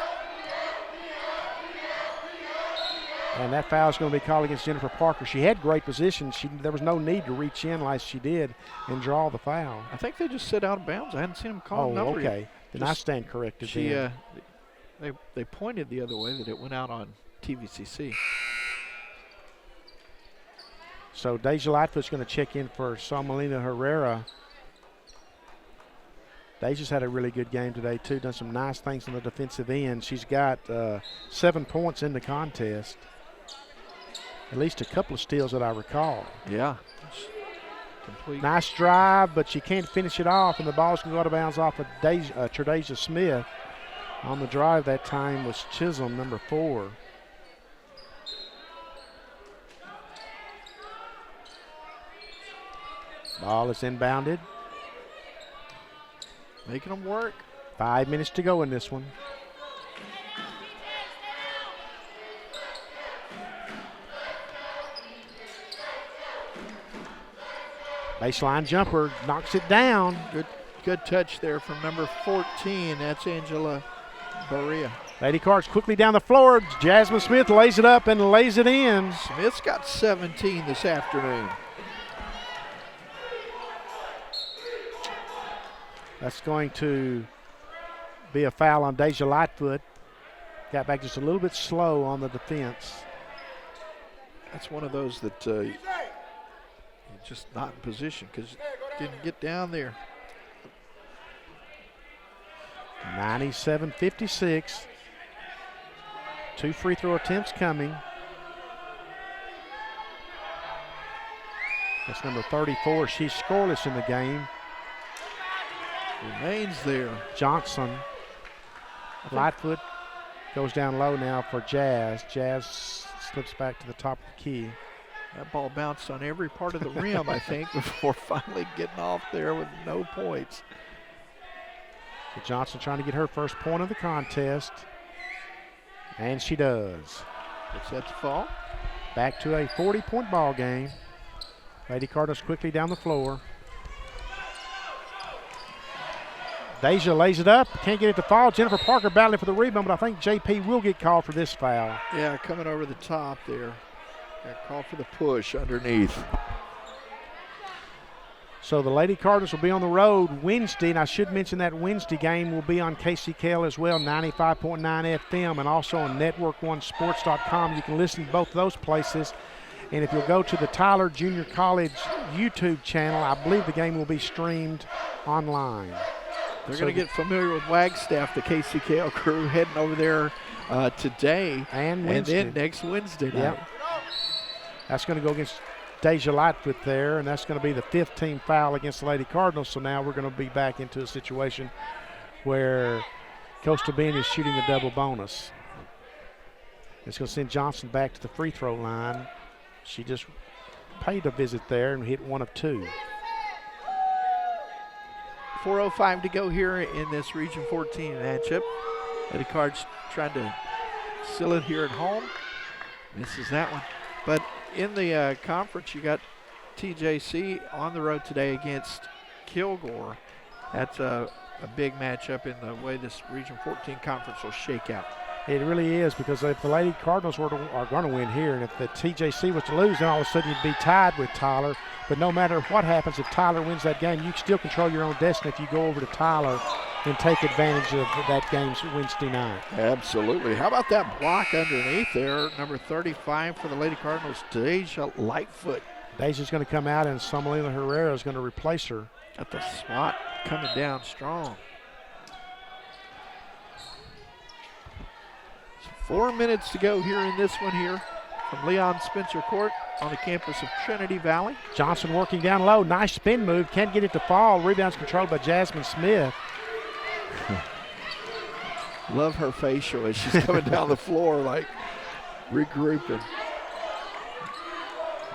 And that foul is going to be called against Jennifer Parker. She had great position. There was no need to reach in like she did and draw the foul. I think they just sit out of bounds. I hadn't seen them call number okay. yet. Then I stand corrected. They pointed the other way that it went out on TVCC. So Deja Lightfoot's going to check in for Salmalina Herrera. Deja's had a really good game today too. Done some nice things on the defensive end. She's got 7 points in the contest. At least a couple of steals that I recall. Yeah. Complete. Nice drive, but she can't finish it off, and the ball's going to go out of bounds off of Tredasia Smith. On the drive that time was Chisholm, number 4. Ball is inbounded. Making them work. 5 minutes to go in this one. Baseline jumper, knocks it down. Good touch there from number 14. That's Angela Berea. Lady Cards quickly down the floor. Jasmine Smith lays it up and lays it in. Smith's got 17 this afternoon. That's going to be a foul on Deja Lightfoot. Got back just a little bit slow on the defense. That's one of those that just not in position because didn't get down there. 97-56. 2 free throw attempts coming. That's number 34. She's scoreless in the game. Remains there. Johnson. Lightfoot goes down low now for Jazz. Jazz slips back to the top of the key. That ball bounced on every part of the rim, I think, before finally getting off there with no points. So Johnson trying to get her first point of the contest. And she does. It's set to fall. Back to a 40-point ball game. Lady Cardinals quickly down the floor. Deja lays it up, can't get it to fall. Jennifer Parker battling for the rebound, but I think JP will get called for this foul. Yeah, coming over the top there. Got called for the push underneath. So the Lady Cardinals will be on the road Wednesday, and I should mention that Wednesday game will be on KCKL as well, 95.9 FM, and also on network1sports.com. You can listen to both of those places. And if you'll go to the Tyler Junior College YouTube channel, I believe the game will be streamed online. They're going to get familiar with Wagstaff, the KCKL crew, heading over there today and Wednesday. And then next Wednesday night. Yep. That's going to go against Deja Lightfoot there, and that's going to be the 5th team foul against the Lady Cardinals. So now we're going to be back into a situation where Coastal Bend is shooting a double bonus. It's going to send Johnson back to the free throw line. She just paid a visit there and hit 1 of 2. 4:05 to go here in this Region 14 matchup. Lady Cards trying to seal it here at home. Misses that one. But in the conference, you got TJC on the road today against Kilgore. That's a big matchup in the way this Region 14 conference will shake out. It really is, because if the Lady Cardinals are going to win here, and if the TJC was to lose, then all of a sudden you'd be tied with Tyler. But no matter what happens, if Tyler wins that game, you still control your own destiny if you go over to Tyler and take advantage of that game's Wednesday night. Absolutely. How about that block underneath there? Number 35 for the Lady Cardinals, Deja Lightfoot. Deja's going to come out, and Samuelina Herrera is going to replace her. Got the spot coming down strong. 4 minutes to go here in this one here from Leon Spencer Court on the campus of Trinity Valley. Johnson working down low. Nice spin move. Can't get it to fall. Rebound's controlled by Jasmine Smith. Love her facial as she's coming down the floor, like regrouping.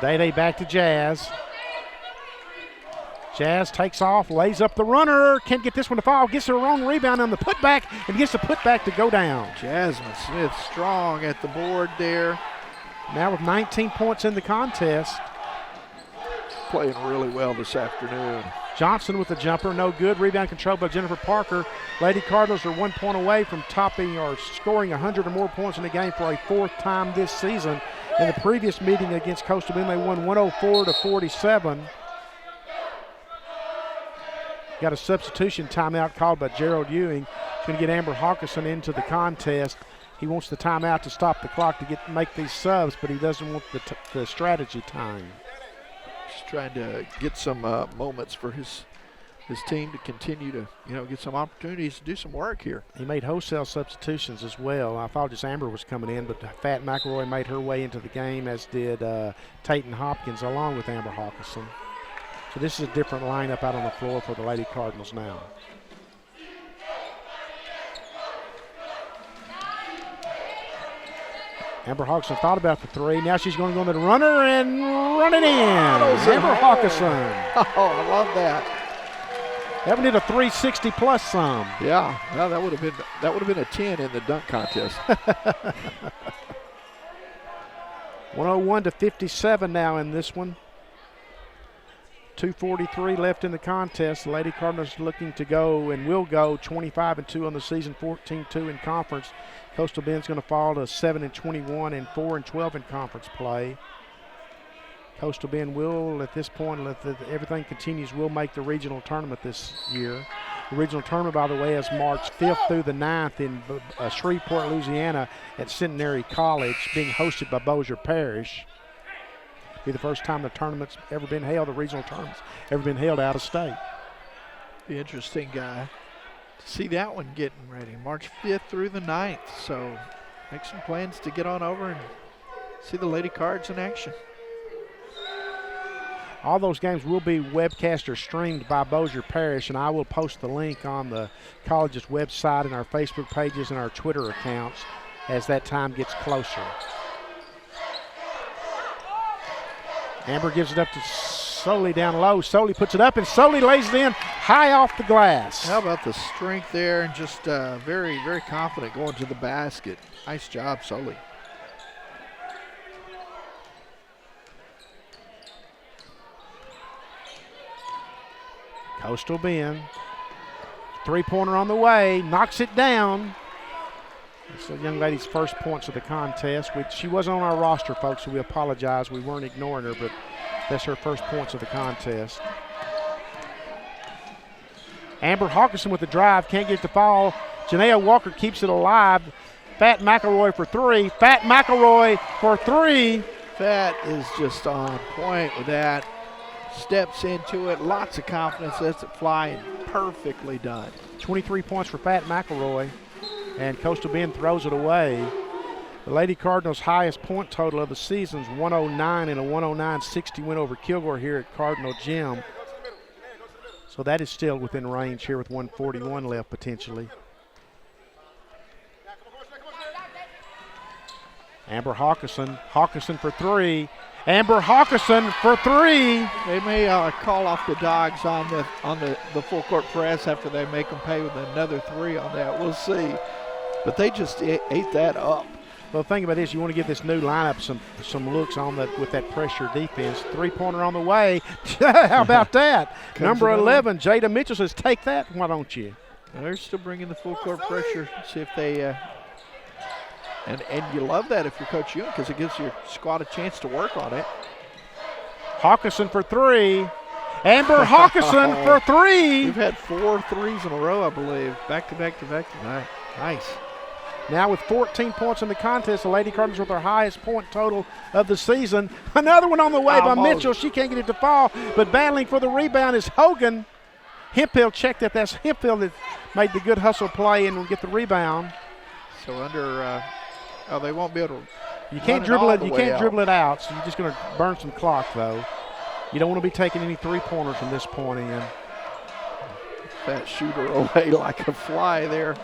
Day back to Jazz. Jazz takes off, lays up the runner. Can't get this one to fall. Gets her own rebound on the putback and gets the putback to go down. Jasmine Smith strong at the board there. Now with 19 points in the contest. Playing really well this afternoon. Johnson with the jumper, no good. Rebound controlled by Jennifer Parker. Lady Cardinals are 1 point away from topping or scoring 100 or more points in the game for a 4th time this season. In the previous meeting against Coastal Bend, they won 104-47. Got a substitution timeout called by Gerald Ewing. He's going to get Amber Hawkinson into the contest. He wants the timeout to stop the clock to make these subs, but he doesn't want the strategy time. Just trying to get some moments for his team to continue to get some opportunities to do some work here. He made wholesale substitutions as well. I thought just Amber was coming in, but Fat McElroy made her way into the game, as did Tayton Hopkins along with Amber Hawkinson. So this is a different lineup out on the floor for the Lady Cardinals now. Amber Hawkinson thought about the 3. Now she's going to go to the runner and run it in. Amber Hawkinson. Oh, I love that. That one did a 360 plus some. Yeah, well, that would have been a 10 in the dunk contest. 101-57 now in this one. 2:43 left in the contest. The Lady Cardinals looking to go and will go 25-2 on the season, 14-2 in conference. Coastal Bend's going to fall to 7-21 and 4-12 in conference play. Coastal Bend will, at this point, if everything continues, will make the regional tournament this year. The regional tournament, by the way, is March 5th through the 9th in Shreveport, Louisiana at Centenary College, being hosted by Bossier Parish. Be the first time the tournament's ever been held, the regional tournament's ever been held out of state. Be interesting to see that one getting ready. March 5th through the 9th. So make some plans to get on over and see the Lady Cards in action. All those games will be webcast or streamed by Bossier Parish, and I will post the link on the college's website and our Facebook pages and our Twitter accounts as that time gets closer. Amber gives it up to Soley down low. Soley puts it up, and Soley lays it in high off the glass. How about the strength there, and just very, very confident going to the basket. Nice job, Soley. Coastal Bend. Three-pointer on the way. Knocks it down. It's the young lady's first points of the contest. She wasn't on our roster, folks, so we apologize. We weren't ignoring her, but that's her first points of the contest. Amber Hawkinson with the drive, can't get it to fall. Janaea Walker keeps it alive. Fat McElroy for three. Fat McElroy for three. Fat is just on point with that. Steps into it, lots of confidence, lets it fly, and perfectly done. 23 points for Fat McElroy, and Coastal Bend throws it away. The Lady Cardinals' highest point total of the season is 109 and a 109-60 win over Kilgore here at Cardinal Gym. So that is still within range here with 141 left potentially. Amber Hawkinson for three. Amber Hawkinson for three. They may call off the dogs on the full court press after they make them pay with another three on that. We'll see. But they just ate that up. Well, the thing about this, you want to give this new lineup some looks on that with that pressure defense. Three-pointer on the way. How about that? Number 11, Jada Mitchell says, take that, why don't you? They're still bringing the full court pressure. See if they and you love that if you're Coach Ewing because it gives your squad a chance to work on it. Hawkinson for three. Amber Hawkinson for three. We've had 4 threes in a row, I believe. Back to back tonight. Nice. Now with 14 points in the contest, the Lady Cardinals with their highest point total of the season. Another one on the way by Mitchell. She can't get it to fall, but battling for the rebound is Hogan. Hemphill checked that. That's Hemphill that made the good hustle play and will get the rebound. So under, they won't be able to. You can't dribble it. You can't dribble it out. So you're just going to burn some clock, though. You don't want to be taking any three-pointers from this point in. That shooter away like a fly there.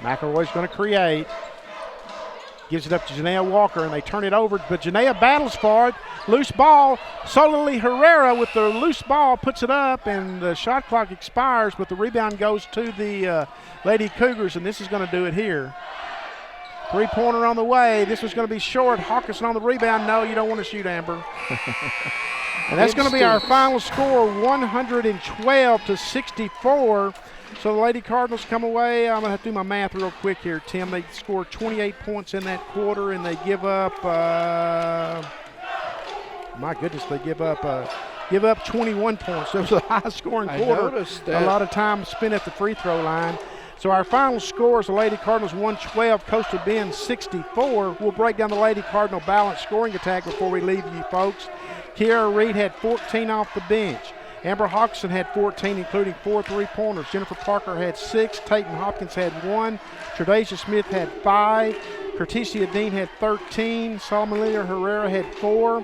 McElroy's going to create. Gives it up to Janaea Walker, and they turn it over. But Janaea battles for it. Loose ball. Solely Herrera with the loose ball puts it up, and the shot clock expires, but the rebound goes to the Lady Cougars, and this is going to do it here. Three-pointer on the way. This was going to be short. Hawkinson on the rebound. No, you don't want to shoot, Amber. And that's going to be our final score, 112-64. So the Lady Cardinals come away. I'm going to have to do my math real quick here, Tim. They scored 28 points in that quarter, and they give up, my goodness, they give up 21 points. It was a high-scoring quarter. I noticed that. A lot of time spent at the free throw line. So our final score is the Lady Cardinals 112, Coastal Bend 64. We'll break down the Lady Cardinal balanced scoring attack before we leave you folks. Kiara Reed had 14 off the bench. Amber Hawkinson had 14, including 4 three-pointers. Jennifer Parker had 6. Tayton Hopkins had 1. Tredasia Smith had 5. Curticia Dean had 13. Salmalia Herrera had 4.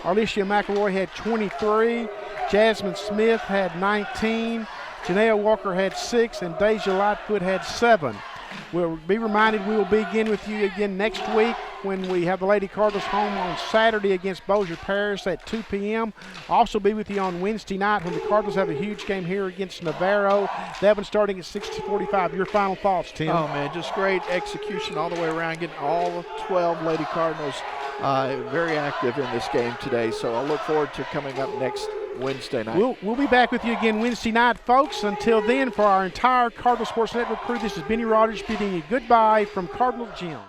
Arlicia McElroy had 23. Jasmine Smith had 19. Janaea Walker had 6, and Deja Lightfoot had 7. We'll be reminded we will be again with you again next week when we have the Lady Cardinals home on Saturday against Bossier Parish at 2 p.m. Also be with you on Wednesday night when the Cardinals have a huge game here against Navarro. That one starting at 6:45. Your final thoughts, Tim? Oh, man, just great execution all the way around, getting all 12 Lady Cardinals very active in this game today. So I look forward to coming up next Wednesday night. We'll be back with you again Wednesday night, folks. Until then, for our entire Cardinal Sports Network crew, this is Benny Rogers bidding you goodbye from Cardinal Gym.